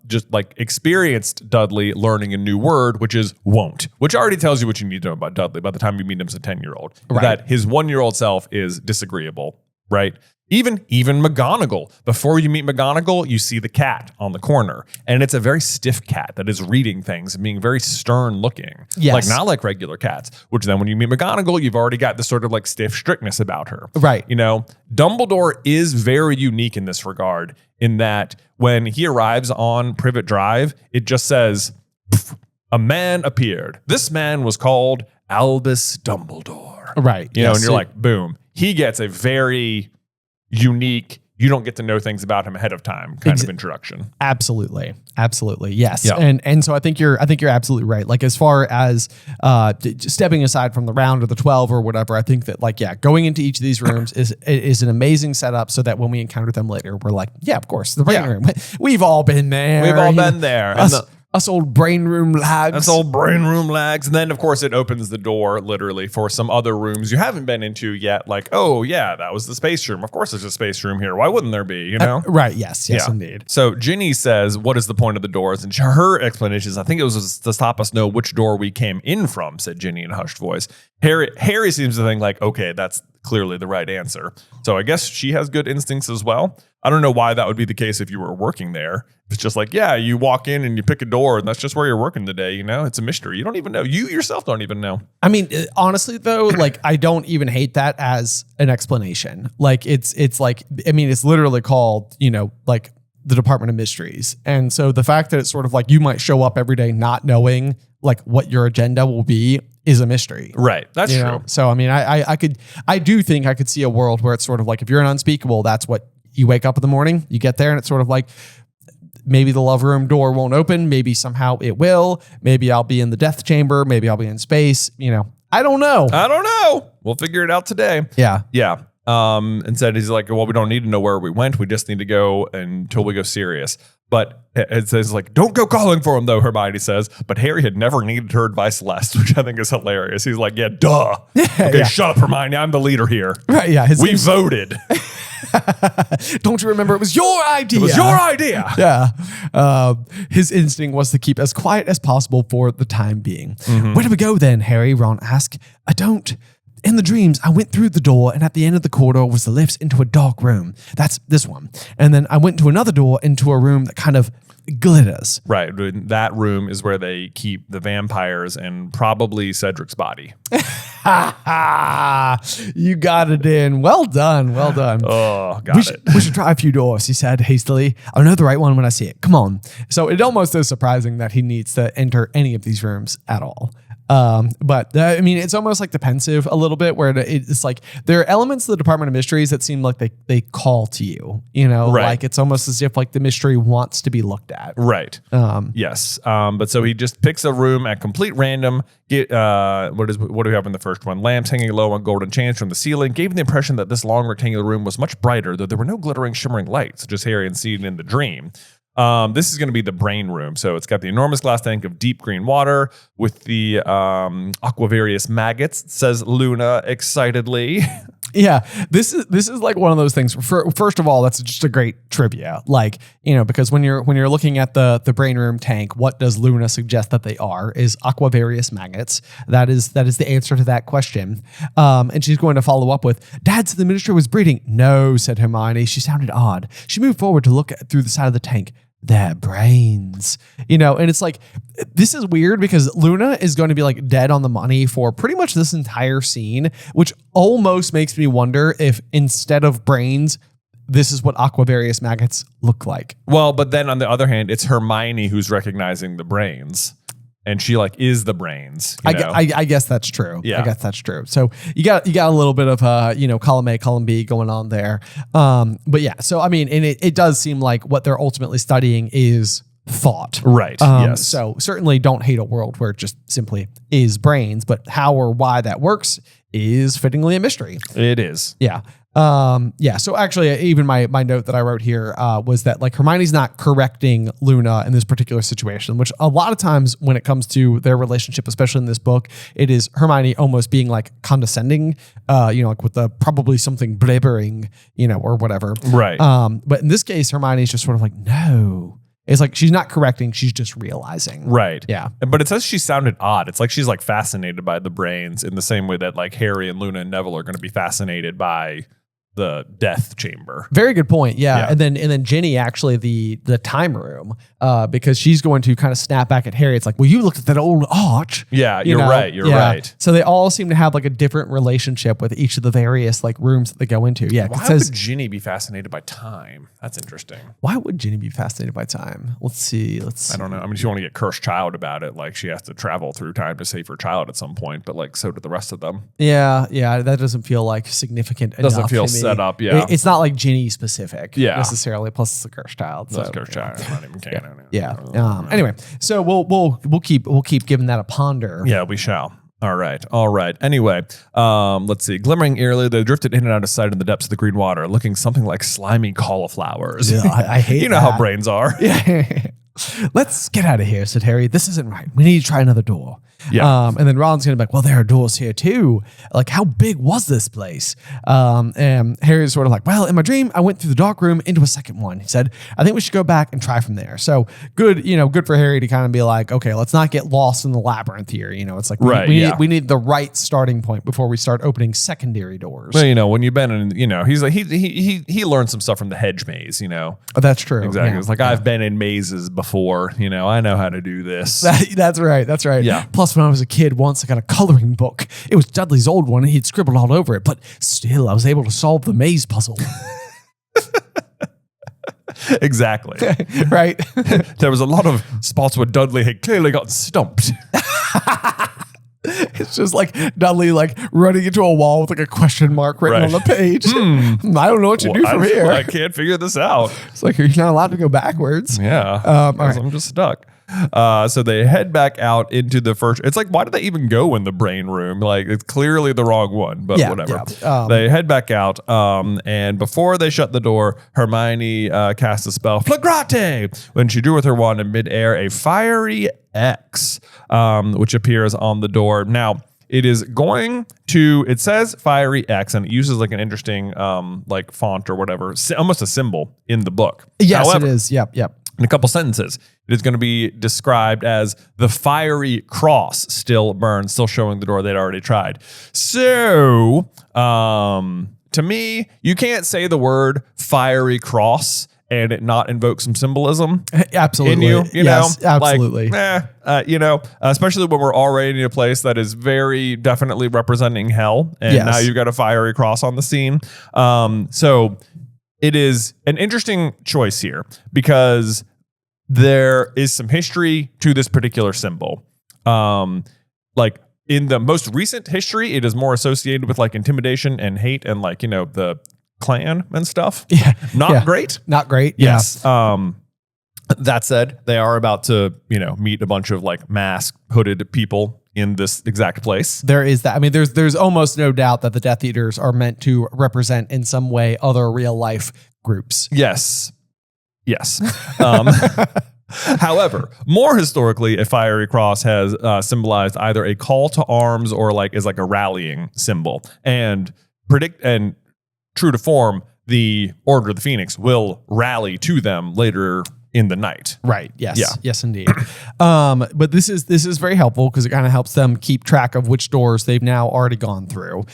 just like experienced Dudley learning a new word, which is won't, which already tells you what you need to know about Dudley by the time you meet him as a 10-year-old. Right. That his 1-year-old self is disagreeable, right? Even McGonagall. Before you meet McGonagall, you see the cat on the corner. And it's a very stiff cat that is reading things and being very stern looking. Yes. Like not like regular cats, which then when you meet McGonagall, you've already got this sort of like stiff strictness about her. Right. Dumbledore is very unique in this regard in that when he arrives on Privet Drive, it just says, a man appeared. This man was called Albus Dumbledore. Right. And you're like, boom. He gets a very unique, you don't get to know things about him ahead of time kind of introduction. Absolutely. Yes. Yeah. And so I think you're absolutely right. Like as far as stepping aside from the round or the 12 or whatever, I think that going into each of these rooms is an amazing setup so that when we encounter them later, we're like, yeah, of course, the brain room. We've all been there. We've all been there. Us old brain room lags. And then, of course, it opens the door literally for some other rooms you haven't been into yet. Like, oh, yeah, that was the space room. Of course, there's a space room here. Why wouldn't there be, Right. Yes, indeed. So Ginny says, what is the point of the doors? And her explanation is, I think it was to stop us know which door we came in from, said Ginny in a hushed voice. Harry seems to think like, okay, that's clearly the right answer. So I guess she has good instincts as well. I don't know why that would be the case if you were working there. It's just like, yeah, you walk in and you pick a door and that's just where you're working today. It's a mystery. You don't even know. You yourself don't even know. I mean, honestly, though, like I don't even hate that as an explanation. Like it's like, I mean, it's literally called, like the Department of Mysteries. And so the fact that it's sort of like you might show up every day not knowing like what your agenda will be is a mystery. Right. That's true. So, I mean, I do think I could see a world where it's sort of like, if you're an unspeakable, that's what you wake up in the morning, you get there and it's sort of like, maybe the love room door won't open. Maybe somehow it will. Maybe I'll be in the death chamber. Maybe I'll be in space. I don't know. We'll figure it out today. Yeah. Yeah. And said, he's like, well, we don't need to know where we went. We just need to go until we go Sirius. But it says like, don't go calling for him though, Hermione says. But Harry had never needed her advice less, which I think is hilarious. He's like, yeah, duh. Okay, shut up, Hermione. I'm the leader here. Right, yeah. We voted. Don't you remember? It was your idea. It was your idea. Yeah. His instinct was to keep as quiet as possible for the time being. Mm-hmm. Where do we go then, Harry? Ron asked. I don't. In the dreams, I went through the door, and at the end of the corridor was the lifts into a dark room. That's this one. And then I went to another door into a room that kind of glitters. Right. That room is where they keep the vampires and probably Cedric's body. You got it in. Well done. Well done. Oh, We should try a few doors, he said hastily. I'll know the right one when I see it. Come on. So it almost is surprising that he needs to enter any of these rooms at all. But I mean, it's almost like defensive a little bit where it's like there are elements of the Department of Mysteries that seem like they call to you, right. Like it's almost as if like the mystery wants to be looked at. Right. Yes. But so he just picks a room at complete random. What do we have in the first one? Lamps hanging low on golden chains from the ceiling gave him the impression that this long rectangular room was much brighter, though there were no glittering, shimmering lights, just Harry had seen in the dream. This is going to be the brain room. So it's got the enormous glass tank of deep green water with the aquavarius maggots, says Luna excitedly. Yeah, this is like one of those things. First of all, that's just a great trivia. Like, because when you're looking at the brain room tank, what does Luna suggest that they are? Is aquavarious maggots. That is the answer to that question. And she's going to follow up with, Dad said the minister was breeding. No, said Hermione. She sounded odd. She moved forward to look through the side of the tank. Their brains, and it's like, this is weird because Luna is going to be like dead on the money for pretty much this entire scene, which almost makes me wonder if instead of brains, this is what aquavarious maggots look like. Well, but then on the other hand, it's Hermione who's recognizing the brains. And she like is the brains. I guess that's true. Yeah. I guess that's true. So you got a little bit of column A, column B going on there. But yeah, so I mean, and it does seem like what they're ultimately studying is thought. Right. Yes. So certainly don't hate a world where it just simply is brains, but how or why that works is fittingly a mystery. It is. Yeah. So actually even my note that I wrote here was that like Hermione's not correcting Luna in this particular situation, which a lot of times when it comes to their relationship, especially in this book, it is Hermione almost being like condescending, like with the probably something blabbering, or whatever. Right. But in this case, Hermione's just sort of like, no. It's like she's not correcting, she's just realizing. Right. Yeah. But it says she sounded odd. It's like she's like fascinated by the brains in the same way that like Harry and Luna and Neville are going to be fascinated by the death chamber. Very good point. Yeah. And then Ginny, actually the time room, because she's going to kind of snap back at Harry. It's like, well, you looked at that old arch. Yeah, you're right. You're right. So they all seem to have like a different relationship with each of the various like rooms that they go into. Yeah. Why would Ginny be fascinated by time? That's interesting. Why would Ginny be fascinated by time? Let's see. I don't know. I mean, if you want to get cursed child about it, like she has to travel through time to save her child at some point, but like so do the rest of them. Yeah. Yeah. That doesn't feel like significant enough. Doesn't feel set up. Yeah. It's not like Ginny specific. Yeah. Necessarily. Plus it's a cursed child. So, cursed child. It's not even canon. Yeah. Anyway, so we'll keep giving that a ponder. Yeah, we shall. All right. Anyway, let's see. Glimmering eerily, they drifted in and out of sight in the depths of the green water, looking something like slimy cauliflowers. Yeah, I hate You know how brains are. Yeah. Let's get out of here, said Harry. This isn't right. We need to try another door. Yeah. And then Ron's going to be like, well, there are doors here too. Like, how big was this place? And Harry's sort of like, well, in my dream, I went through the dark room into a second one. He said, I think we should go back and try from there. So good for Harry to kind of be like, okay, let's not get lost in the labyrinth here. It's like, we need the right starting point before we start opening secondary doors. Well, when you've been in, he's like, he learned some stuff from the hedge maze, Oh, that's true. Exactly. Yeah. It's like, I've been in mazes before, I know how to do this. That's right. Yeah. Plus, when I was a kid once, I got a coloring book. It was Dudley's old one, and he'd scribbled all over it, but still, I was able to solve the maze puzzle. Exactly. Right? There was a lot of spots where Dudley had clearly gotten stumped. It's just like Dudley like running into a wall with like a question mark written on the page. I don't know what to do from here. I can't figure this out. It's like, you're not allowed to go backwards. Yeah. All right. I'm just stuck. So they head back out into the first. It's like, why did they even go in the brain room? Like, it's clearly the wrong one, but whatever. Yeah. They head back out, and before they shut the door, Hermione cast a spell, Flagrante, when she drew with her wand in midair a fiery X, which appears on the door. Now, it says fiery X, and it uses like an interesting like font or whatever, almost a symbol in the book. Yes, however, it is. Yep. In a couple sentences, it is going to be described as the fiery cross still burns, still showing the door they'd already tried. So, to me, you can't say the word fiery cross and it not invoke some symbolism. Absolutely. In you know? Absolutely. Like, especially when we're already in a place that is very definitely representing hell. And now you've got a fiery cross on the scene. So it is an interesting choice here because there is some history to this particular symbol. Like in the most recent history, it is more associated with like intimidation and hate and like, the Klan and stuff. Yeah. Not great. Not great. Yes. Yeah. That said, they are about to, meet a bunch of like masked, hooded people in this exact place. There is that. I mean, there's almost no doubt that the Death Eaters are meant to represent in some way other real life groups. Yes. However, more historically, a fiery cross has symbolized either a call to arms or is like a rallying symbol. And predict and true to form, the Order of the Phoenix will rally to them later in the night. Right. Yes. Yeah. Yes, indeed. But this is very helpful because it kind of helps them keep track of which doors they've now already gone through.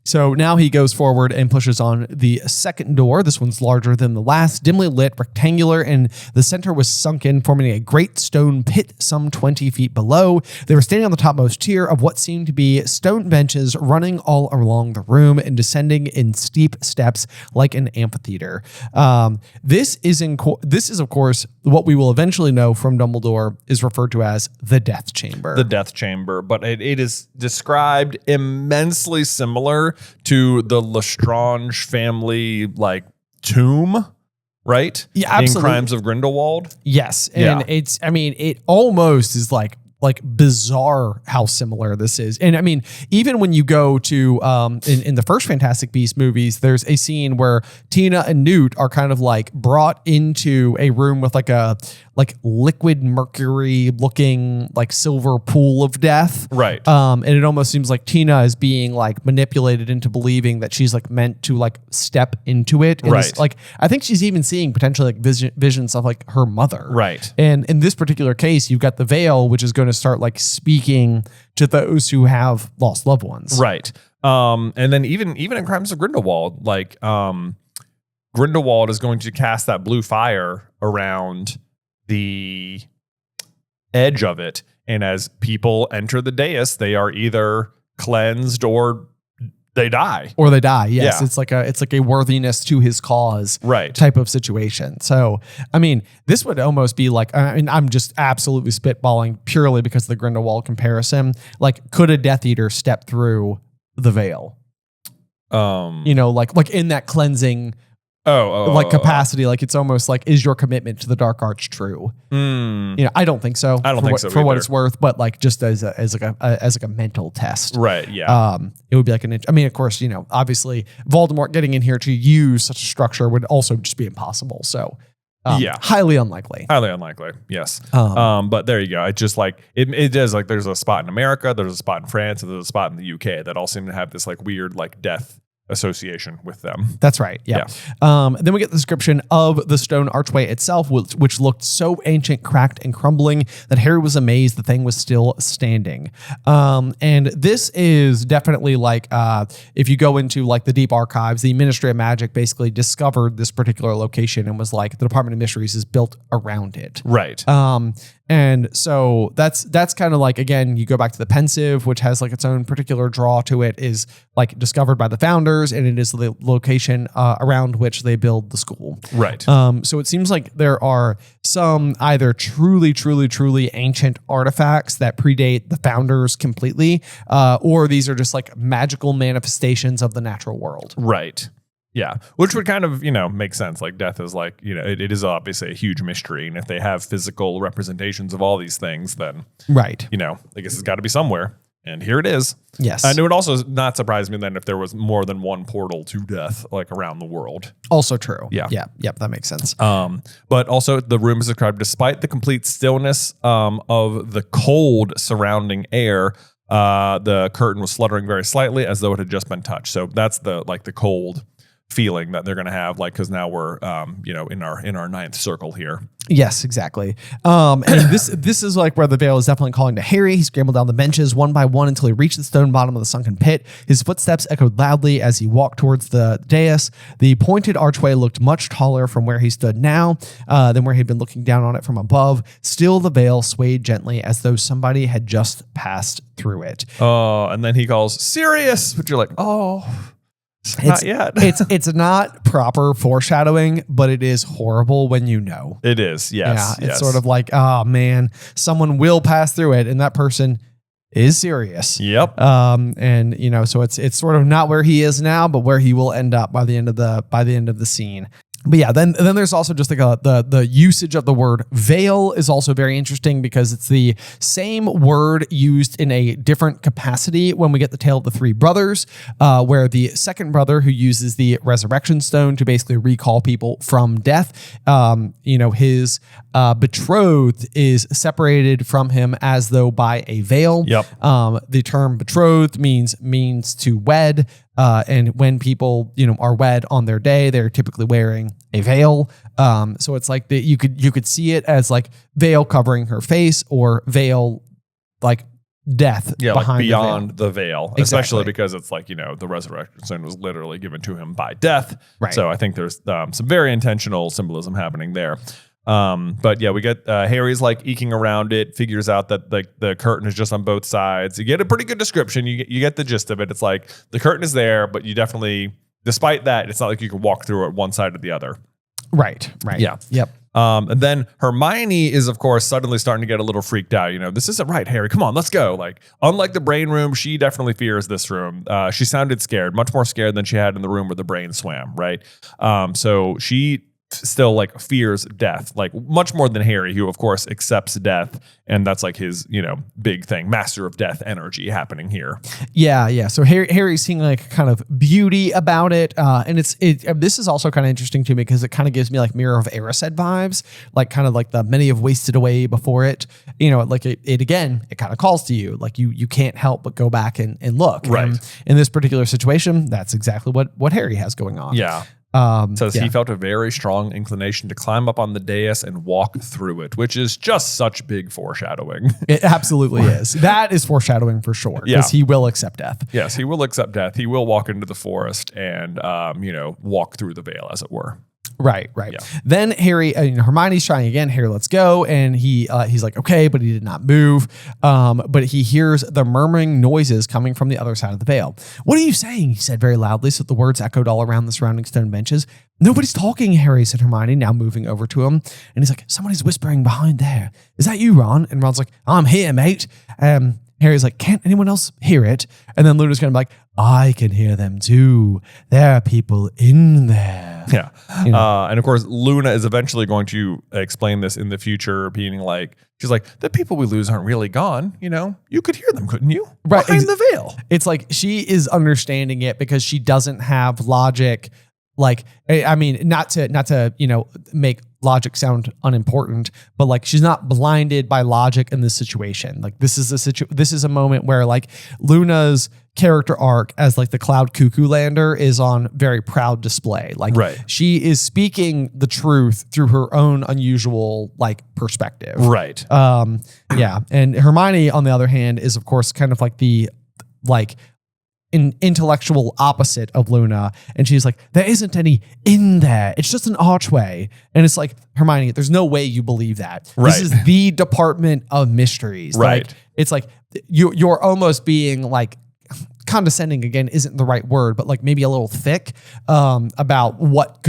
So now he goes forward and pushes on the second door. This one's larger than the last, dimly lit, rectangular, and the center was sunken, forming a great stone pit some 20 feet below. They were standing on the topmost tier of what seemed to be stone benches running all along the room and descending in steep steps like an amphitheater. This is, of course, what we will eventually know from Dumbledore is referred to as the Death Chamber. The Death Chamber, but it is described immensely similar to the Lestrange family tomb, right? Yeah, absolutely. In Crimes of Grindelwald. Yes, and it almost is like bizarre how similar this is. And I mean, even when you go to in the first Fantastic Beasts movies, there's a scene where Tina and Newt are kind of brought into a room with a liquid mercury looking silver pool of death. Right. And it almost seems like Tina is being manipulated into believing that she's meant to step into it. And right. I think she's even seeing potentially visions of her mother. Right. And in this particular case, you've got the veil, which is going to start speaking to those who have lost loved ones. Right. And then even in Crimes of Grindelwald, Grindelwald is going to cast that blue fire around the edge of it. And as people enter the dais, they are either cleansed or they die. Or they die. Yes. Yeah. It's like a worthiness to his cause right. type of situation. So, I mean, this would almost be I'm just absolutely spitballing purely because of the Grindelwald comparison. Could a Death Eater step through the veil? In that cleansing capacity, it's almost is your commitment to the dark arts true? I don't think so. I don't think so for either. what it's worth, but just as a mental test, right? Yeah. It would be of course, obviously Voldemort getting in here to use such a structure would also just be impossible. So. Highly unlikely. Highly unlikely. Yes. But there you go. It's just it does there's a spot in America, there's a spot in France, and there's a spot in the UK that all seem to have this weird death association with them. That's right. Yeah. Then we get the description of the stone archway itself, which looked so ancient, cracked, and crumbling that Harry was amazed the thing was still standing. And this is definitely if you go into the deep archives, the Ministry of Magic basically discovered this particular location and was the Department of Mysteries is built around it. Right. And so that's kind of again, you go back to the Pensive, which has its own particular draw to it, is discovered by the founders, and it is the location around which they build the school. Right. So it seems there are some either truly, truly, truly ancient artifacts that predate the founders completely, or these are just magical manifestations of the natural world. Right. Yeah, which would kind of, make sense. Death is it is obviously a huge mystery. And if they have physical representations of all these things, then, right. I guess it's got to be somewhere. And here it is. Yes. And it would also not surprise me then if there was more than one portal to death, around the world. Also true. Yeah. Yeah. Yep. That makes sense. But also the room is described, despite the complete stillness of the cold surrounding air, the curtain was fluttering very slightly as though it had just been touched. So that's the cold feeling that they're going to have, because now we're in our ninth circle here. Yes, exactly. And this is where the veil is definitely calling to Harry. He scrambled down the benches one by one until he reached the stone bottom of the sunken pit. His footsteps echoed loudly as he walked towards the dais. The pointed archway looked much taller from where he stood now than where he'd been looking down on it from above. Still, the veil swayed gently as though somebody had just passed through it. And then he calls, "Sirius!" But you're not yet. It's not proper foreshadowing, but it is horrible when you know. It is, yes. Yeah, it's sort of oh man, someone will pass through it, and that person is Sirius. Yep. And so it's sort of not where he is now, but where he will end up by the end of the scene. But yeah, then there's also just the usage of the word veil is also very interesting because it's the same word used in a different capacity when we get the tale of the three brothers, where the second brother who uses the resurrection stone to basically recall people from death, his betrothed is separated from him as though by a veil. Yep. The term betrothed means to wed. And when people, are wed on their day, they're typically wearing a veil. So it's like that you could see it as like veil covering her face or veil like death behind like beyond the veil, Exactly. Especially because it's like, the resurrection was literally given to him by death. Right. So I think there's some very intentional symbolism happening there. But yeah, we get Harry's like eking around it, figures out that the curtain is just on both sides. You get a pretty good description. You get the gist of it. It's like the curtain is there, but you definitely, despite that, it's not like you can walk through it one side or the other. Right. Yeah. Yep. And then Hermione is, of course, suddenly starting to get a little freaked out. This isn't right, Harry. Come on, let's go. Like, unlike the brain room, she definitely fears this room. She sounded scared, much more scared than she had in the room where the brain swam, right? So she still like fears death, like much more than Harry, who of course accepts death, and that's like his big thing, master of death energy happening here. Yeah. So Harry's seeing like kind of beauty about it, and this is also kind of interesting to me because it kind of gives me like Mirror of Erised vibes, like kind of like the many have wasted away before it. Like it again, it kind of calls to you, like you can't help but go back and look. Right. And in this particular situation, that's exactly what Harry has going on. Yeah. Says he felt a very strong inclination to climb up on the dais and walk through it, which is just such big foreshadowing. It absolutely is. That is foreshadowing for sure. Because he will accept death. Yes, he will accept death. He will walk into the forest and, walk through the veil, as it were. Right. Yeah. Then Harry, Hermione's trying again. Harry, let's go. And he's like, okay, but he did not move. But he hears the murmuring noises coming from the other side of the veil. What are you saying? He said very loudly, so the words echoed all around the surrounding stone benches. Nobody's talking, Harry, said Hermione, now moving over to him. And he's like, somebody's whispering behind there. Is that you, Ron? And Ron's like, I'm here, mate. Harry's like, can't anyone else hear it? And then Luna's going to be like, I can hear them too. There are people in there. Yeah. And of course, Luna is eventually going to explain this in the future, being like, she's like, the people we lose aren't really gone. You could hear them, couldn't you? Right. Behind the veil. It's like she is understanding it because she doesn't have logic. Like, I mean, not to make logic sound unimportant, but like she's not blinded by logic in this situation. Like this is a moment where like Luna's character arc as like the Cloud Cuckoo Lander is on very proud display. Like she is speaking the truth through her own unusual like perspective. Right. Yeah. And Hermione, on the other hand, is of course kind of like the an intellectual opposite of Luna, and she's like, there isn't any in there, it's just an archway. And it's like, Hermione, there's no way you believe that. Right. This is the Department of Mysteries. Right. Like, it's like you're almost being like condescending, again isn't the right word, but like maybe a little thick about what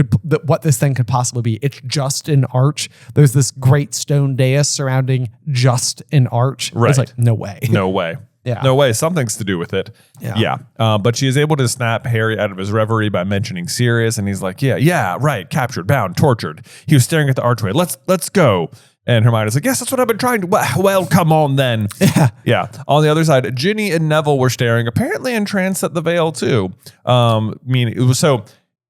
this thing could possibly be. It's just an arch. There's this great stone dais surrounding just an arch. Right. It's like, no way. No way. Yeah. No way. Something's to do with it. Yeah. But she is able to snap Harry out of his reverie by mentioning Sirius, and he's like, yeah, right. Captured, bound, tortured. He was staring at the archway. Let's go. And Hermione's like, yes, that's what I've been trying to. Well, come on then. Yeah. On the other side, Ginny and Neville were staring, apparently entranced at the veil too. So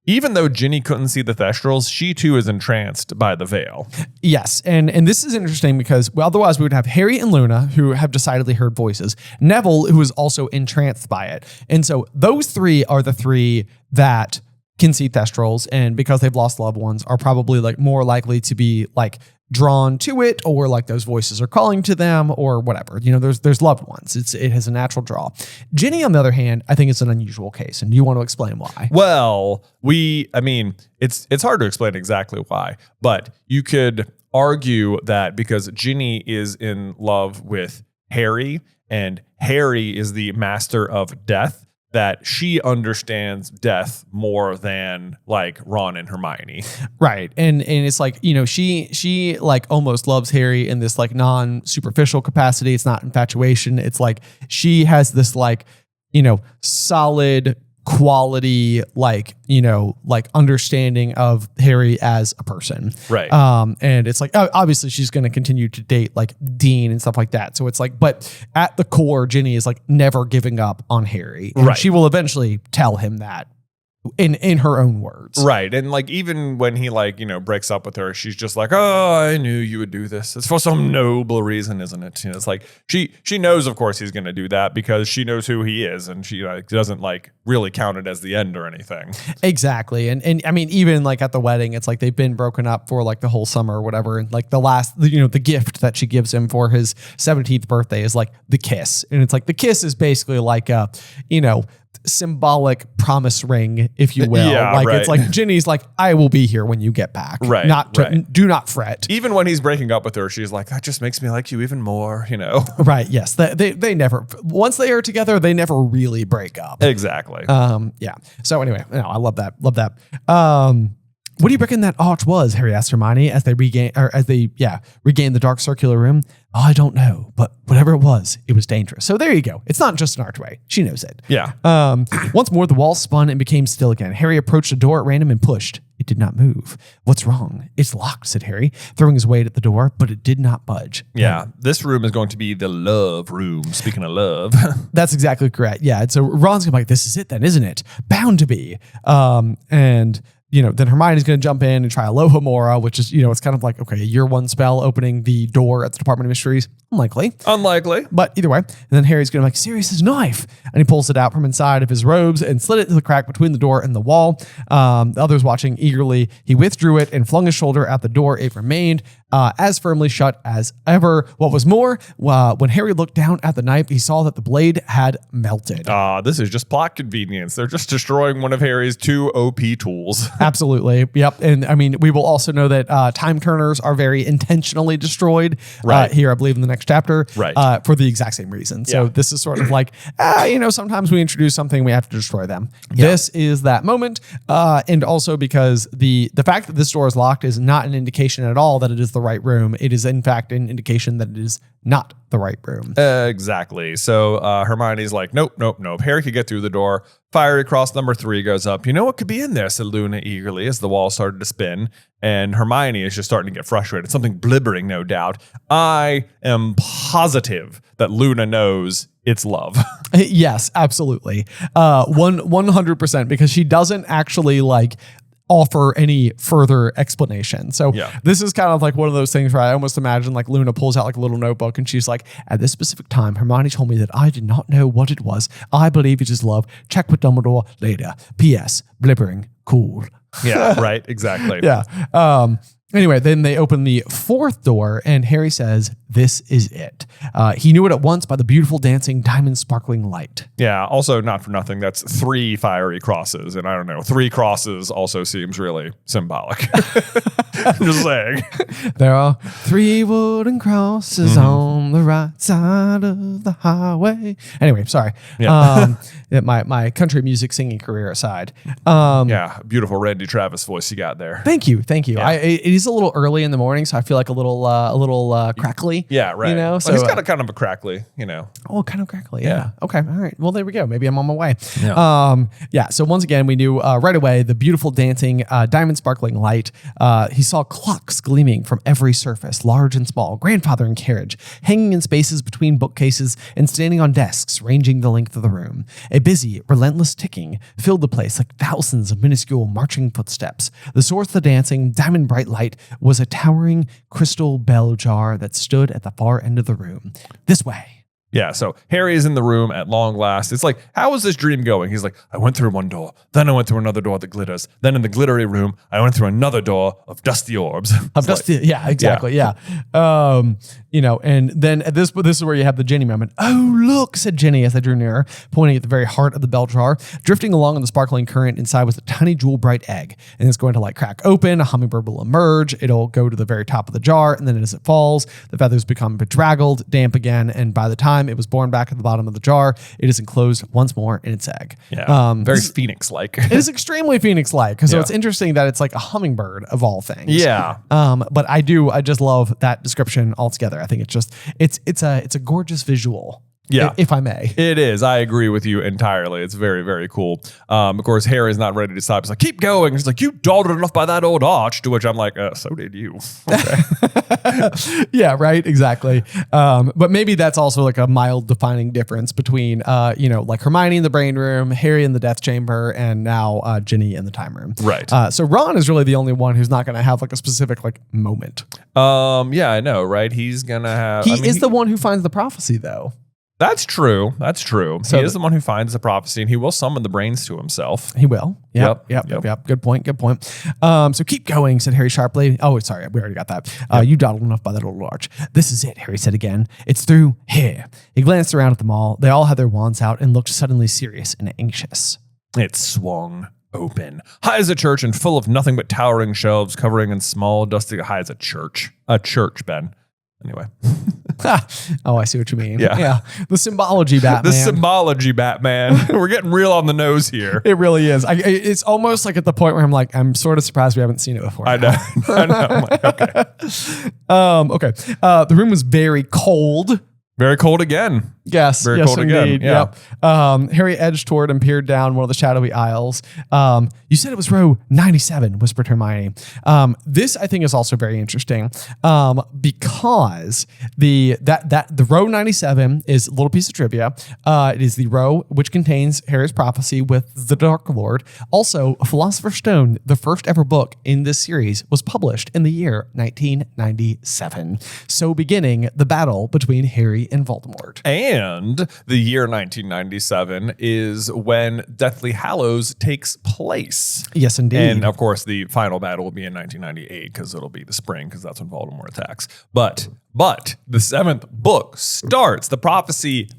even though Ginny couldn't see the thestrals, she too is entranced by the veil. Yes, and this is interesting because otherwise we would have Harry and Luna, who have decidedly heard voices, Neville, who is also entranced by it. And so those three are the three that can see thestrals, and because they've lost loved ones, are probably like more likely to be like drawn to it, or like those voices are calling to them, or whatever. There's loved ones. It has a natural draw. Ginny, on the other hand, I think it's an unusual case, and do you want to explain why? Well, it's hard to explain exactly why, but you could argue that because Ginny is in love with Harry, and Harry is the master of death, that she understands death more than like Ron and Hermione. Right. And it's like, she like almost loves Harry in this like non-superficial capacity. It's not infatuation. It's like she has this like, solid quality, like, like understanding of Harry as a person. Right. And it's like, obviously she's going to continue to date like Dean and stuff like that. So it's like, but at the core, Ginny is like never giving up on Harry. And right. She will eventually tell him that in her own words. Right. And like, even when he like, breaks up with her, she's just like, oh, I knew you would do this. It's for some noble reason, isn't it? It's like she knows, of course, he's going to do that because she knows who he is, and she doesn't like really count it as the end or anything. Exactly. And I mean, even like at the wedding, it's like they've been broken up for like the whole summer or whatever. And like the gift that she gives him for his 17th birthday is like the kiss. And it's like the kiss is basically like a, symbolic promise ring, if you will. Yeah, like right. It's like Ginny's like, I will be here when you get back. Right. Do not fret. Even when he's breaking up with her, she's like, that just makes me like you even more, Right. Yes. They never, once they are together, they never really break up. Exactly. Yeah. So anyway, I love that. What do you reckon that arch was? Harry asked Hermione as they regain the dark circular room. I don't know, but whatever it was dangerous. So there you go. It's not just an archway. She knows it. Yeah. Once more, the wall spun and became still again. Harry approached the door at random and pushed. It did not move. What's wrong? It's locked, said Harry, throwing his weight at the door, but it did not budge. Yeah. This room is going to be the love room. Speaking of love. That's exactly correct. Yeah. And so Ron's gonna be like, this is it then, isn't it? Bound to be. Then Hermione's going to jump in and try Aloha Mora, which is, it's kind of like, okay, a year one spell opening the door at the Department of Mysteries. Unlikely. But either way. And then Harry's going to be like, Sirius's knife. And he pulls it out from inside of his robes and slid it into the crack between the door and the wall. The others watching eagerly. He withdrew it and flung his shoulder at the door. It remained as firmly shut as ever. What was more, when Harry looked down at the knife, he saw that the blade had melted. This is just plot convenience. They're just destroying one of Harry's 2 OP tools. Absolutely. Yep. And I mean, we will also know that time turners are very intentionally destroyed here, I believe, in the next chapter, for the exact same reason. So this is sort of like, sometimes we introduce something, we have to destroy them. Yeah. This is that moment. And also because the fact that this door is locked is not an indication at all that it is the right room. It is, in fact, an indication that it is not the right room. Exactly. So Hermione's like, nope. Harry could get through the door. Fiery cross number 3 goes up. You know what could be in there, said Luna eagerly as the wall started to spin. And Hermione is just starting to get frustrated. Something blibbering, no doubt. I am positive that Luna knows it's love. Yes, absolutely. 100%, because she doesn't actually offer any further explanation. So this is kind of like one of those things where I almost imagine like Luna pulls out like a little notebook and she's like, at this specific time, Hermione told me that I did not know what it was. I believe it is love. Check with Dumbledore later. P.S. Blibbering. Cool. Yeah, right. Exactly. Yeah. Anyway, then they open the 4th door and Harry says, this is it. He knew it at once by the beautiful dancing diamond sparkling light. Yeah. Also, not for nothing, that's 3 fiery crosses. And I don't know, 3 crosses also seems really symbolic. I'm just saying. There are 3 wooden crosses on the right side of the highway. Anyway, sorry. Yeah. My country music singing career aside. Beautiful Randy Travis voice you got there. Thank you. Yeah. It is a little early in the morning, so I feel like a little crackly. Yeah, right. So he's got a kind of a crackly, Oh, kind of crackly. Yeah. Okay. All right. Well, there we go. Maybe I'm on my way. Yeah. So once again, we knew right away the beautiful dancing diamond sparkling light. He saw clocks gleaming from every surface, large and small, grandfather and carriage, hanging in spaces between bookcases and standing on desks ranging the length of the room. A busy, relentless ticking filled the place like thousands of minuscule marching footsteps. The source of the dancing, diamond bright light was a towering crystal bell jar that stood at the far end of the room. This way. Yeah, so Harry is in the room at long last. It's like, how is this dream going? He's like, I went through one door, then I went through another door that glitters. Then in the glittery room, I went through another door of dusty orbs. Yeah, exactly. Yeah. And then at this is where you have the Ginny moment. Oh, look, said Ginny as they drew nearer, pointing at the very heart of the bell jar. Drifting along in the sparkling current inside was a tiny jewel bright egg. And it's going to crack open. A hummingbird will emerge. It'll go to the very top of the jar. And then as it falls, the feathers become bedraggled, damp again. And by the time it was born back at the bottom of the jar, it is enclosed once more in its egg. Yeah. Very Phoenix-like. It is extremely Phoenix-like. So it's interesting that it's like a hummingbird of all things. Yeah. But I just love that description altogether. I think it's a gorgeous visual. Yeah. if I may. It is. I agree with you entirely. It's very, very cool. Of course, Harry's not ready to stop. He's like, keep going. He's like, you dawdled enough by that old arch. To which I'm like, so did you. Okay. Yeah, right. Exactly. But maybe that's also like a mild defining difference between, like Hermione in the brain room, Harry in the death chamber, and now Ginny in the time room. Right. So Ron is really the only one who's not going to have like a specific like moment. Yeah, I know, right? He's going to have... He is the one who finds the prophecy, though. That's true. That's true. So he is the one who finds the prophecy, and he will summon the brains to himself. He will. Yep. Yep. Good point. So keep going, said Harry sharply. Oh, sorry. We already got that. You dawdled enough by that old arch. This is it, Harry said again. It's through here. He glanced around at them all. They all had their wands out and looked suddenly serious and anxious. It swung open, high as a church and full of nothing but towering shelves covering in small, dusty, high as a church. A church, Ben. Anyway. Oh, I see what you mean. Yeah. The symbology, Batman. The symbology, Batman. We're getting real on the nose here. It really is. It's almost like at the point where I'm like, I'm sort of surprised we haven't seen it before. I know. I'm like, okay. Okay. The room was very cold. Very cold again. Yes. Very yes, cold indeed. again. Yeah. Yep. Harry edged toward and peered down one of the shadowy aisles. You said it was row 97, whispered Hermione. This I think is also very interesting because the row 97 is a little piece of trivia. It is the row which contains Harry's prophecy with the Dark Lord. Also, a Philosopher's Stone, the first ever book in this series, was published in the year 1997. So beginning the battle between Harry and Voldemort. And the year 1997 is when Deathly Hallows takes place. Yes, indeed. And of course, the final battle will be in 1998 because it'll be the spring because that's when Voldemort attacks. But the seventh book starts. The prophecy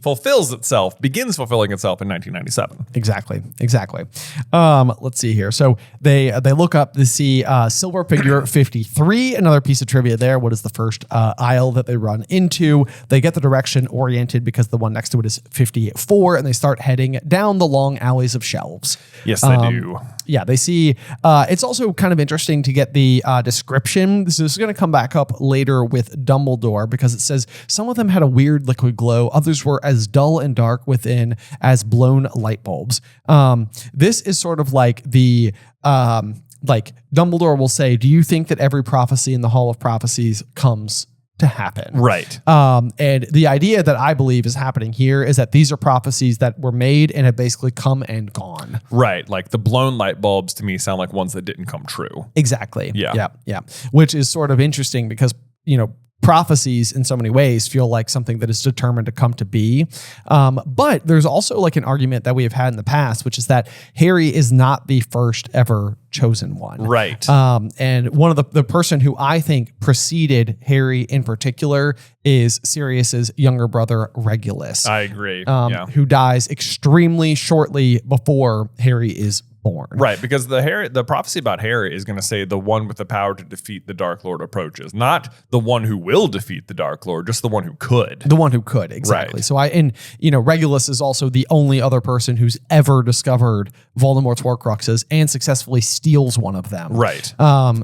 begins fulfilling itself in 1997. Exactly. Let's see here. So they look up to see silver figure 53. Another piece of trivia there. What is the first aisle that they run into? They get the direction oriented because the one next to it is 54, and they start heading down the long alleys of shelves. Yes, they do. Yeah, they see. It's also kind of interesting to get the description. This is going to come back up later with Dumbledore because it says some of them had a weird liquid glow. Others were as dull and dark within as blown light bulbs. This is sort of like the like Dumbledore will say, "Do you think that every prophecy in the Hall of Prophecies comes to happen?" Right. And the idea that I believe is happening here is that these are prophecies that were made and have basically come and gone. Right. Like the blown light bulbs to me sound like ones that didn't come true. Exactly. Yeah. Which is sort of interesting because, prophecies in so many ways feel like something that is determined to come to be. But there's also like an argument that we have had in the past, which is that Harry is not the first ever chosen one. Right. And one of the person who I think preceded Harry in particular is Sirius's younger brother, Regulus. I agree. Who dies extremely shortly before Harry is born. Right, because the prophecy about Harry is going to say the one with the power to defeat the Dark Lord approaches, not the one who will defeat the Dark Lord, just the one who could. The one who could, exactly. Right. So Regulus is also the only other person who's ever discovered Voldemort's Horcruxes and successfully steals one of them. Right.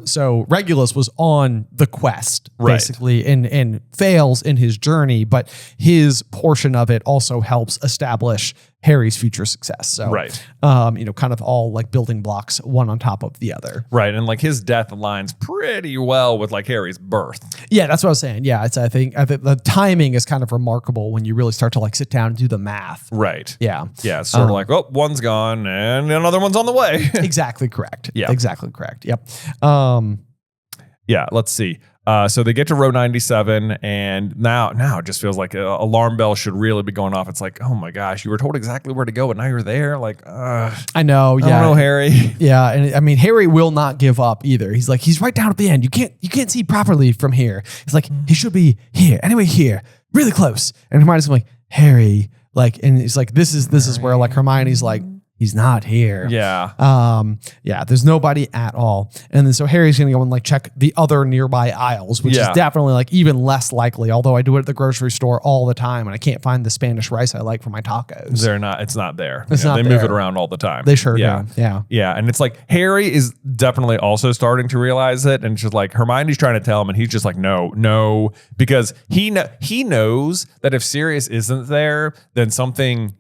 So Regulus was on the quest, Right. basically, and fails in his journey, but his portion of it also helps establish Harry's future success. So, Right. Kind of all like building blocks, one on top of the other. Right. And like his death aligns pretty well with like Harry's birth. Yeah, that's what I was saying. Yeah, I think the timing is kind of remarkable when you really start to like sit down and do the math. Right. Yeah. Yeah. It's sort of like, one's gone and another one's on the way. Exactly correct. Yeah. Exactly correct. Yep. Yeah. Let's see. So they get to row 97, and now it just feels like an alarm bell should really be going off. It's like, oh my gosh, you were told exactly where to go, and now you're there. Like, I know. Yeah. I don't know, Harry. Yeah, and I mean, Harry will not give up either. He's like, he's right down at the end. You can't see properly from here. He's like, he should be here. Anyway, here, really close. And Hermione's like, Harry, like, and he's like, this is where like Hermione's like, he's not here. Yeah. Yeah, there's nobody at all. And then so Harry's going to go and like check the other nearby aisles, which is definitely like even less likely, although I do it at the grocery store all the time and I can't find the Spanish rice I like for my tacos. It's not there. It's not they there. move it around all the time. They sure do. Yeah. And it's like Harry is definitely also starting to realize it. And it's just like Hermione's trying to tell him and he's just like, no, because he knows that if Sirius isn't there, then something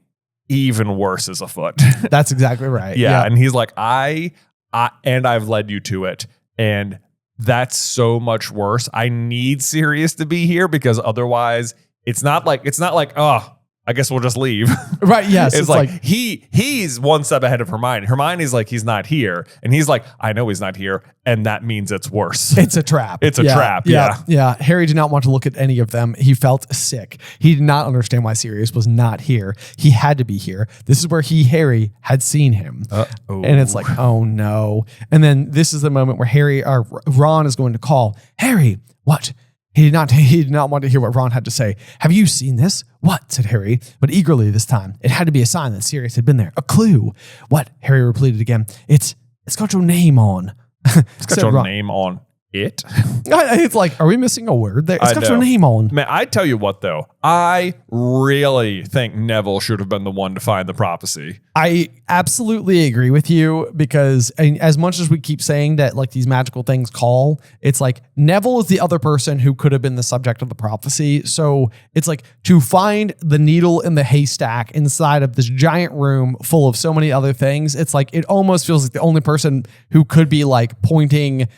even worse is afoot. That's exactly right. Yeah. And he's like, I've led you to it. And that's so much worse. I need Sirius to be here because otherwise it's not like, oh, I guess we'll just leave. Right. Yes. It's like he's one step ahead of Hermione. Hermione's like, he's not here. And he's like, I know he's not here. And that means it's worse. It's a trap. It's a trap. Yeah. Harry did not want to look at any of them. He felt sick. He did not understand why Sirius was not here. He had to be here. This is where Harry had seen him. And it's like, oh no. And then this is the moment where Ron is going to call, Harry, what? He did not want to hear what Ron had to say. Have you seen this? What? Said Harry, but eagerly this time. It had to be a sign that Sirius had been there. A clue. What? Harry repeated again. It's got your name on. It's got your name on it. It's like, are we missing a word there? It's got your name on. Man, I tell you what though, I really think Neville should have been the one to find the prophecy. I absolutely agree with you because as much as we keep saying that like these magical things call, it's like Neville is the other person who could have been the subject of the prophecy. So it's like to find the needle in the haystack inside of this giant room full of so many other things. It's like, it almost feels like the only person who could be like pointing,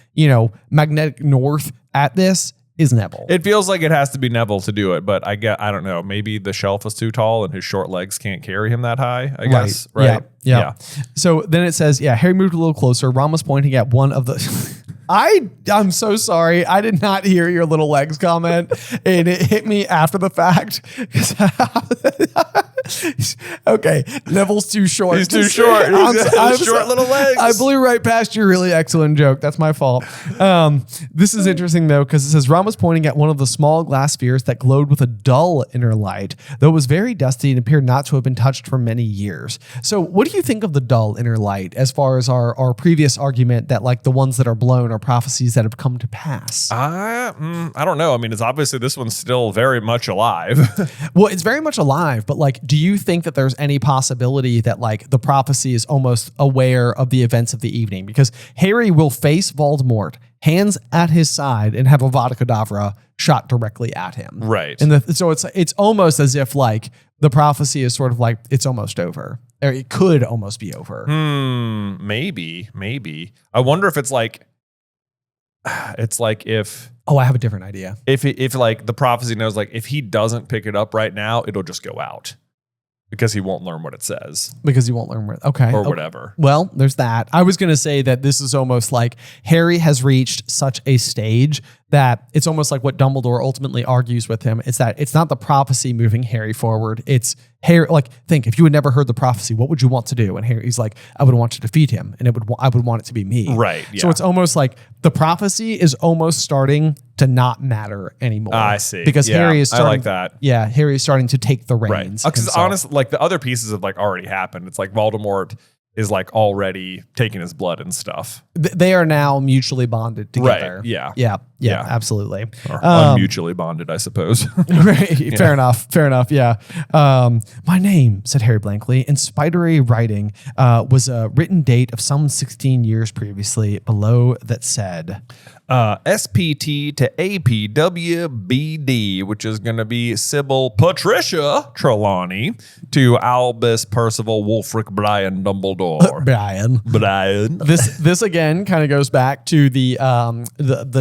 magnetic north at this is Neville. It feels like it has to be Neville to do it, but I don't know. Maybe the shelf is too tall and his short legs can't carry him that high, I guess. Right. Yeah. So then it says, Harry moved a little closer. Ron was pointing at one of the... I'm so sorry. I did not hear your little legs comment and it hit me after the fact. Okay. Neville's too short. He's too short. I'm short little legs. I blew right past your really excellent joke. That's my fault. This is interesting though, because it says Ron was pointing at one of the small glass spheres that glowed with a dull inner light, though it was very dusty and appeared not to have been touched for many years. So what do you think of the dull inner light as far as our previous argument that like the ones that are blown are prophecies that have come to pass? I don't know. I mean, it's obviously this one's still very much alive. Well, it's very much alive, but like, do you think that there's any possibility that like the prophecy is almost aware of the events of the evening? Because Harry will face Voldemort, hands at his side, and have Avada Kedavra shot directly at him. Right. And so it's almost as if like the prophecy is sort of like it's almost over. Or it could almost be over. Maybe. I wonder if it's like if... Oh, I have a different idea. If like the prophecy knows like if he doesn't pick it up right now, it'll just go out. Because he won't learn what it says. Because he won't learn what... Okay. Or whatever. Well, there's that. I was going to say that this is almost like Harry has reached such a stage that it's almost like what Dumbledore ultimately argues with him. It's that it's not the prophecy moving Harry forward. It's Harry, like, think, if you had never heard the prophecy, what would you want to do? And Harry's like, I would want to defeat him, and I would want it to be me. Right. Yeah. So it's almost like the prophecy is almost starting to not matter anymore. I see. Because Harry is starting... I like that. Yeah, Harry is starting to take the reins. Because honestly, like the other pieces have like already happened. It's like Voldemort is like already taking his blood and stuff. They are now mutually bonded together. Right. Yeah. Yeah, absolutely. Or unmutually bonded, I suppose. Right. Yeah. Fair enough. Yeah. My name, said Harry blankly, in spidery writing, was a written date of some 16 years previously. Below that said, SPT to APWBD, which is going to be Sybil Patricia Trelawney to Albus Percival Wulfric Brian Dumbledore. Brian. This again kind of goes back to the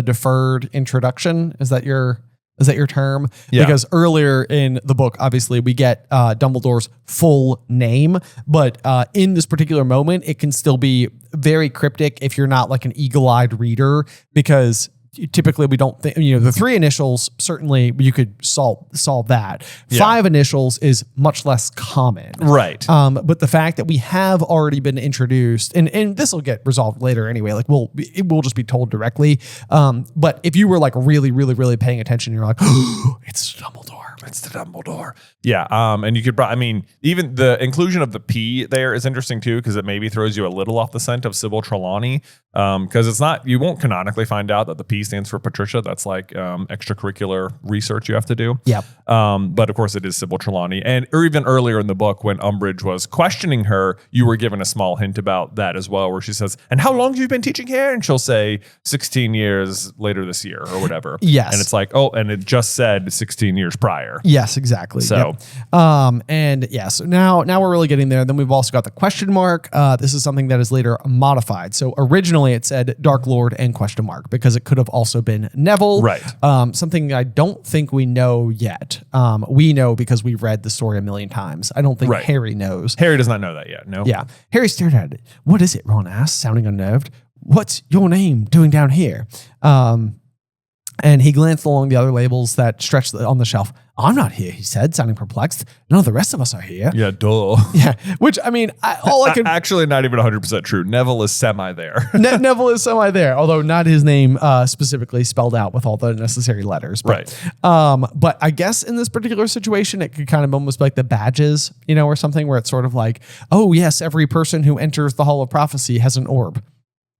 deferred introduction. Is that your term? Yeah. Because earlier in the book, obviously, we get Dumbledore's full name, but in this particular moment, it can still be very cryptic if you're not like an eagle-eyed reader, because typically we don't think, the 3 initials, certainly you could solve that. Yeah. 5 initials is much less common. Right. But the fact that we have already been introduced, and this will get resolved later anyway, like it will just be told directly. But if you were like really, really, really paying attention, you're like, oh, it's Dumbledore. It's the Dumbledore. Yeah. And you could probably, I mean, even the inclusion of the P there is interesting too, because it maybe throws you a little off the scent of Sybil Trelawney. Because it's not, you won't canonically find out that the P stands for Patricia. That's like extracurricular research you have to do. Yep. But of course it is Sybil Trelawney. And or even earlier in the book when Umbridge was questioning her, you were given a small hint about that as well, where she says, and how long have you been teaching here? And she'll say 16 years later this year or whatever. Yes. And it's like, oh, and it just said 16 years prior. Yes, exactly. So, and yeah, so now we're really getting there. Then we've also got the question mark. This is something that is later modified. So originally it said Dark Lord and question mark because it could have also been Neville. Right. Something I don't think we know yet. We know because we've read the story a million times. I don't think Harry knows. Harry does not know that yet. No. Yeah. Harry stared at it. What is it? Ron asked, sounding unnerved. What's your name doing down here? And he glanced along the other labels that stretched on the shelf. I'm not here, he said, sounding perplexed. None of the rest of us are here. Yeah, duh. Yeah, which, I mean, all I could... Actually, not even 100% true. Neville is semi there. Neville is semi there, although not his name specifically spelled out with all the necessary letters. But, right. But I guess in this particular situation, it could kind of almost be like the badges, or something where it's sort of like, oh, yes, every person who enters the Hall of Prophecy has an orb.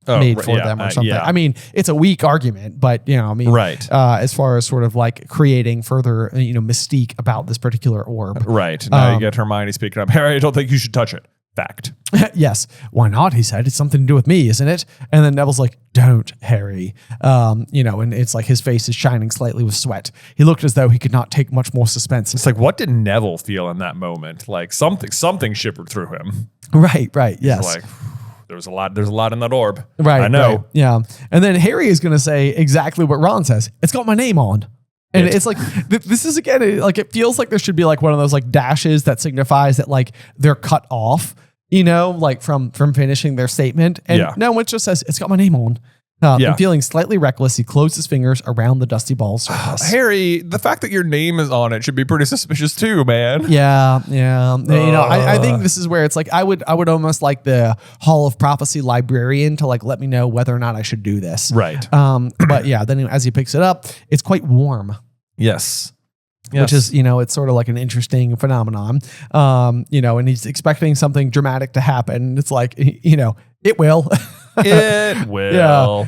Made for them or something. Yeah. I mean, it's a weak argument, but right. As far as sort of like creating further, mystique about this particular orb. Right. Now you get Hermione speaking up. Harry, I don't think you should touch it. Fact. Yes. Why not? He said, it's something to do with me, isn't it? And then Neville's like, don't, Harry. And it's like his face is shining slightly with sweat. He looked as though he could not take much more suspense. It's like, what did Neville feel in that moment? Like something shivered through him. Right. Yes. Like, there's a lot in that orb. Right. I know. Right, yeah. And then Harry is going to say exactly what Ron says. It's got my name on. And it's like, this is again, like, it feels like there should be like one of those like dashes that signifies that like they're cut off, like from finishing their statement. And no, it just says, it's got my name on. And feeling slightly reckless, he closed his fingers around the dusty ball surface. Harry, the fact that your name is on it should be pretty suspicious too, man. Yeah. I think this is where it's like I would almost like the Hall of Prophecy librarian to like let me know whether or not I should do this. Right. But yeah, then as he picks it up, it's quite warm. Yes. Which is, it's sort of like an interesting phenomenon. And he's expecting something dramatic to happen. It's like, it will. It will.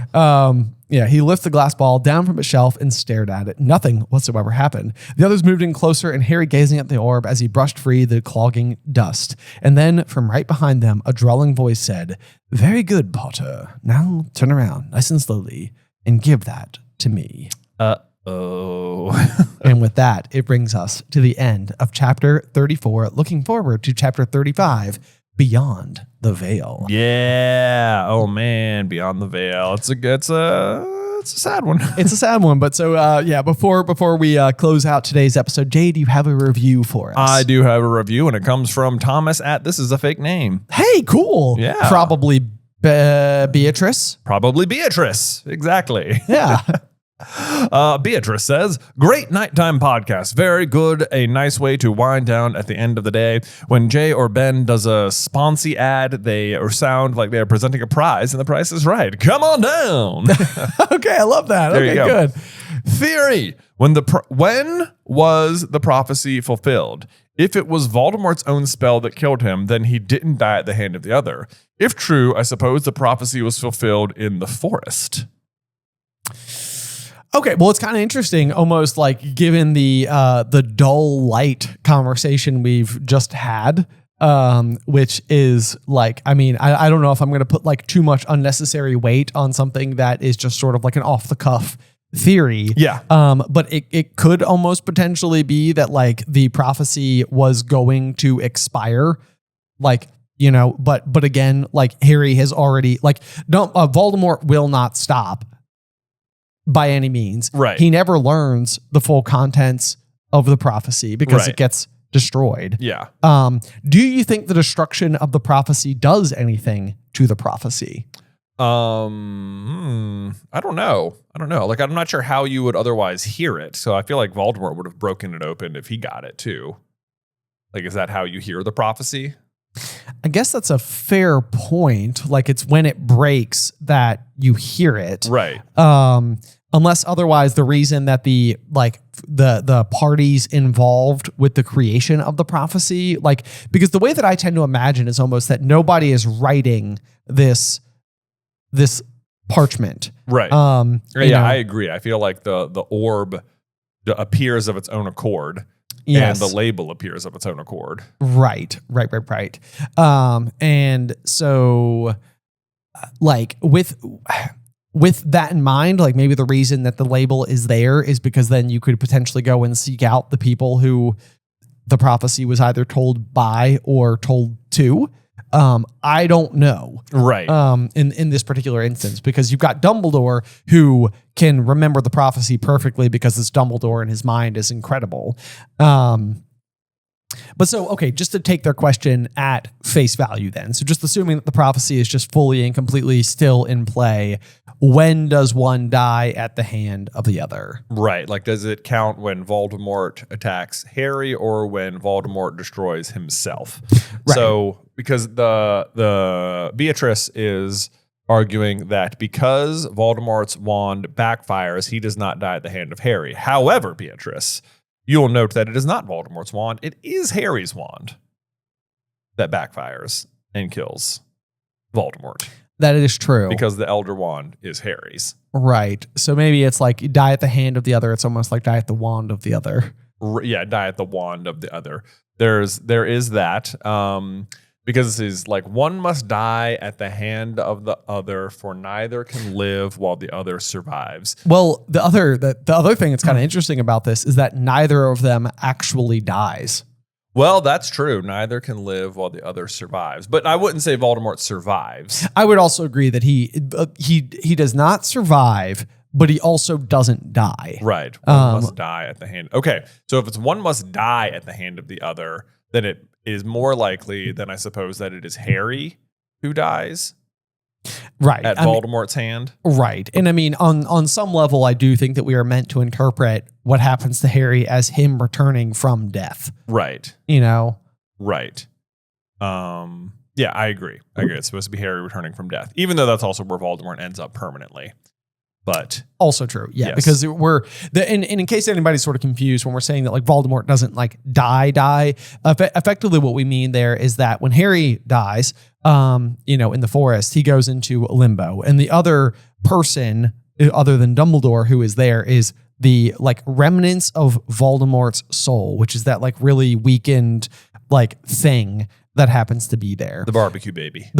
Yeah. He lifts the glass ball down from its shelf and stared at it. Nothing whatsoever happened. The others moved in closer and Harry gazing at the orb as he brushed free the clogging dust. And then from right behind them, a drawling voice said, very good, Potter. Now turn around nice and slowly and give that to me. And with that, it brings us to the end of chapter 34, looking forward to chapter 35, Beyond the Veil. Yeah. Oh man, Beyond the Veil. It's a sad one. It's a sad one. But so before we close out today's episode, Jay, do you have a review for us? I do have a review, and it comes from Thomas at This Is a Fake Name. Hey, cool. Yeah. Probably Beatrice. Probably Beatrice. Exactly. Yeah. Beatrice says, great nighttime podcast. Very good. A nice way to wind down at the end of the day. When Jay or Ben does a sponsy ad, they sound like they're presenting a prize and the price is right. Come on down. Okay, I love that. There okay, you go. Good. Theory. When was the prophecy fulfilled? If it was Voldemort's own spell that killed him, then he didn't die at the hand of the other. If true, I suppose the prophecy was fulfilled in the forest. Okay, well, it's kind of interesting, almost like given the dull light conversation we've just had, which is like, I mean, I don't know if I'm going to put like too much unnecessary weight on something that is just sort of like an off the cuff theory. Yeah. But it could almost potentially be that like the prophecy was going to expire, like, but again, like Harry has already Voldemort will not stop. By any means. Right. He never learns the full contents of the prophecy because it gets destroyed. Yeah. Do you think the destruction of the prophecy does anything to the prophecy? I don't know. Like, I'm not sure how you would otherwise hear it. So I feel like Voldemort would have broken it open if he got it too. Like, is that how you hear the prophecy? I guess that's a fair point. Like, it's when it breaks that you hear it. Right. Unless otherwise, the reason that the parties involved with the creation of the prophecy, like, because the way that I tend to imagine is almost that nobody is writing this parchment. Right. I agree. I feel like the orb appears of its own accord. Yes. And the label appears of its own accord. Right. And so, like, with that in mind, like, maybe the reason that the label is there is because then you could potentially go and seek out the people who the prophecy was either told by or told to. I don't know. Right. In this particular instance, because you've got Dumbledore who can remember the prophecy perfectly because it's Dumbledore and his mind is incredible. But so, okay, just to take their question at face value then. So just assuming that the prophecy is just fully and completely still in play, when does one die at the hand of the other? Right. Like, does it count when Voldemort attacks Harry or when Voldemort destroys himself? Right. So, because the Beatrice is arguing that because Voldemort's wand backfires, he does not die at the hand of Harry. However, Beatrice, you'll note that it is not Voldemort's wand. It is Harry's wand that backfires and kills Voldemort. That is true. Because the Elder Wand is Harry's. Right. So maybe it's like die at the hand of the other. It's almost like die at the wand of the other. Yeah, die at the wand of the other. There is that. Because this is like one must die at the hand of the other, for neither can live while the other survives. Well, the other thing that's kind of interesting about this is that neither of them actually dies. Well, that's true. Neither can live while the other survives. But I wouldn't say Voldemort survives. I would also agree that he does not survive, but he also doesn't die. Right. One must die at the hand. Okay. So if it's one must die at the hand of the other, then it is more likely than I suppose that it is Harry who dies. Right. At Voldemort's hand. Right. And I mean, on some level, I do think that we are meant to interpret what happens to Harry as him returning from death. Right. You know? Right. Yeah, I agree. It's supposed to be Harry returning from death, even though that's also where Voldemort ends up permanently. But also true. Yeah. Yes. Because and in case anybody's sort of confused when we're saying that like Voldemort doesn't like die, effectively what we mean there is that when Harry dies, in the forest, he goes into limbo, and the other person other than Dumbledore who is there is the like remnants of Voldemort's soul, which is that like really weakened like thing that happens to be there. The barbecue baby.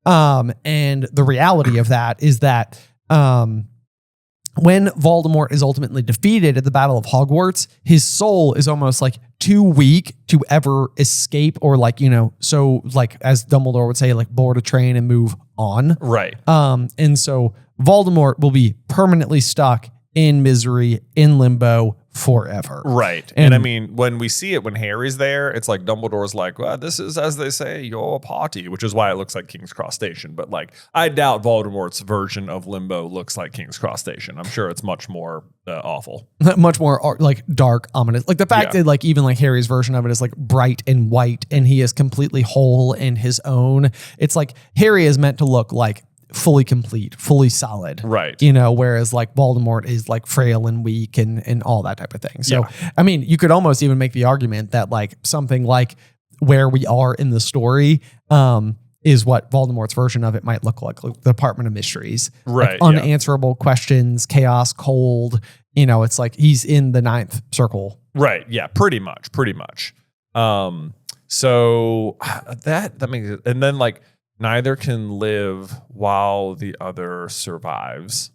And the reality of that is that when Voldemort is ultimately defeated at the Battle of Hogwarts, his soul is almost like too weak to ever escape or like, so like as Dumbledore would say, like board a train and move on. Right. And so Voldemort will be permanently stuck in misery, in limbo forever. Right. And I mean, when we see it, when Harry's there, it's like Dumbledore's like, well, this is, as they say, your party, which is why it looks like King's Cross Station. But like, I doubt Voldemort's version of Limbo looks like King's Cross Station. I'm sure it's much more awful. Much more like dark, ominous. Like the fact that like even like Harry's version of it is like bright and white and he is completely whole in his own. It's like Harry is meant to look like fully complete, fully solid. Right. Whereas like Voldemort is like frail and weak and all that type of thing. So, I mean, you could almost even make the argument that like something like where we are in the story is what Voldemort's version of it might look like the Department of Mysteries. Right. Like unanswerable questions, chaos, cold. It's like he's in the ninth circle. Right. Yeah, pretty much. So that makes it, and then like, neither can live while the other survives.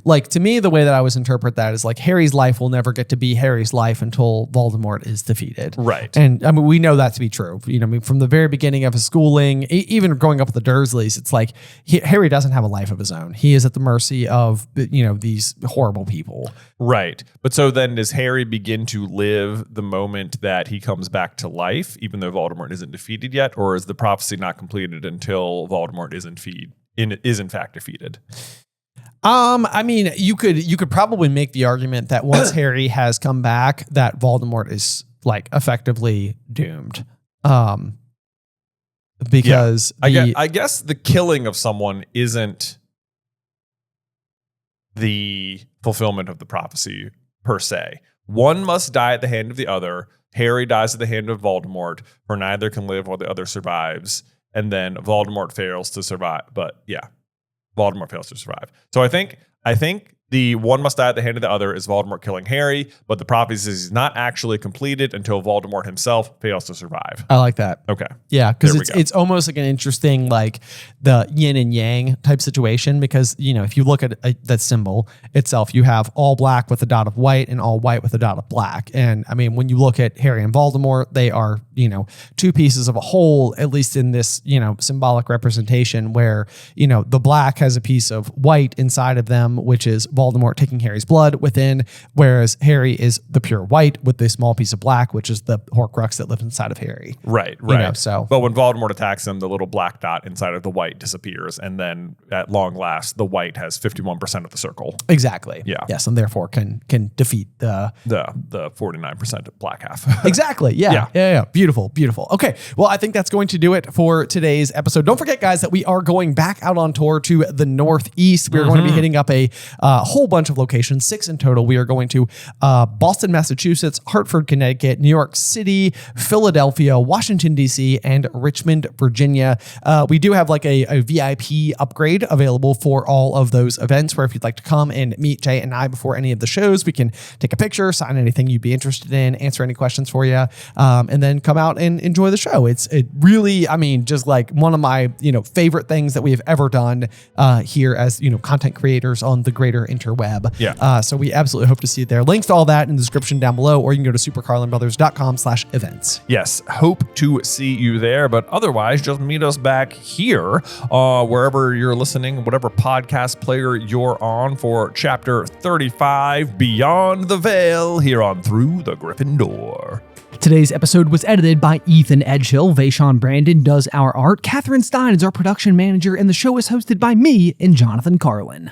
Like, to me, the way that I always interpret that is like Harry's life will never get to be Harry's life until Voldemort is defeated. Right. And I mean, we know that to be true. From the very beginning of his schooling, even growing up with the Dursleys, it's like Harry doesn't have a life of his own. He is at the mercy of, these horrible people. Right. But so then does Harry begin to live the moment that he comes back to life, even though Voldemort isn't defeated yet? Or is the prophecy not completed until Voldemort is in fact defeated? I mean, you could probably make the argument that once Harry has come back, that Voldemort is like effectively doomed. Because I guess the killing of someone isn't the fulfillment of the prophecy per se. One must die at the hand of the other. Harry dies at the hand of Voldemort, for neither can live while the other survives. And then Voldemort fails to survive. But yeah, Voldemort fails to survive. So I think the one must die at the hand of the other is Voldemort killing Harry, but the prophecy is not actually completed until Voldemort himself fails to survive. I like that. Okay. Yeah, because it's almost like an interesting, like the yin and yang type situation, because, you know, if you look at that symbol itself, you have all black with a dot of white and all white with a dot of black. And I mean, when you look at Harry and Voldemort, they are, you know, two pieces of a whole, at least in this, you know, symbolic representation where, you know, the black has a piece of white inside of them, which is Voldemort taking Harry's blood within, whereas Harry is the pure white with the small piece of black, which is the Horcrux that lives inside of Harry. Right. You know, so, but when Voldemort attacks him, the little black dot inside of the white disappears, and then at long last, the white has 51% of the circle. Exactly. Yeah. Yes, and therefore can defeat the 49% black half. Exactly. Yeah. Beautiful. Okay. Well, I think that's going to do it for today's episode. Don't forget, guys, that we are going back out on tour to the Northeast. We're going to be hitting up a whole bunch of locations, 6 in total. We are going to Boston, Massachusetts, Hartford, Connecticut, New York City, Philadelphia, Washington, D.C., and Richmond, Virginia. We do have like a VIP upgrade available for all of those events, where if you'd like to come and meet Jay and I before any of the shows, we can take a picture, sign anything you'd be interested in, answer any questions for you, and then come out and enjoy the show. It really, I mean, just like one of my, you know, favorite things that we have ever done here as, you know, content creators on the greater interweb. Yeah. So we absolutely hope to see you there. Links to all that in the description down below, or you can go to supercarlinbrothers.com/events. Yes. Hope to see you there, but otherwise just meet us back here, wherever you're listening, whatever podcast player you're on, for chapter 35, Beyond the Veil, here on Through the Griffin Door. Today's episode was edited by Ethan Edghill. Vaishon Brandon does our art. Catherine Stein is our production manager, and the show is hosted by me and Jonathan Carlin.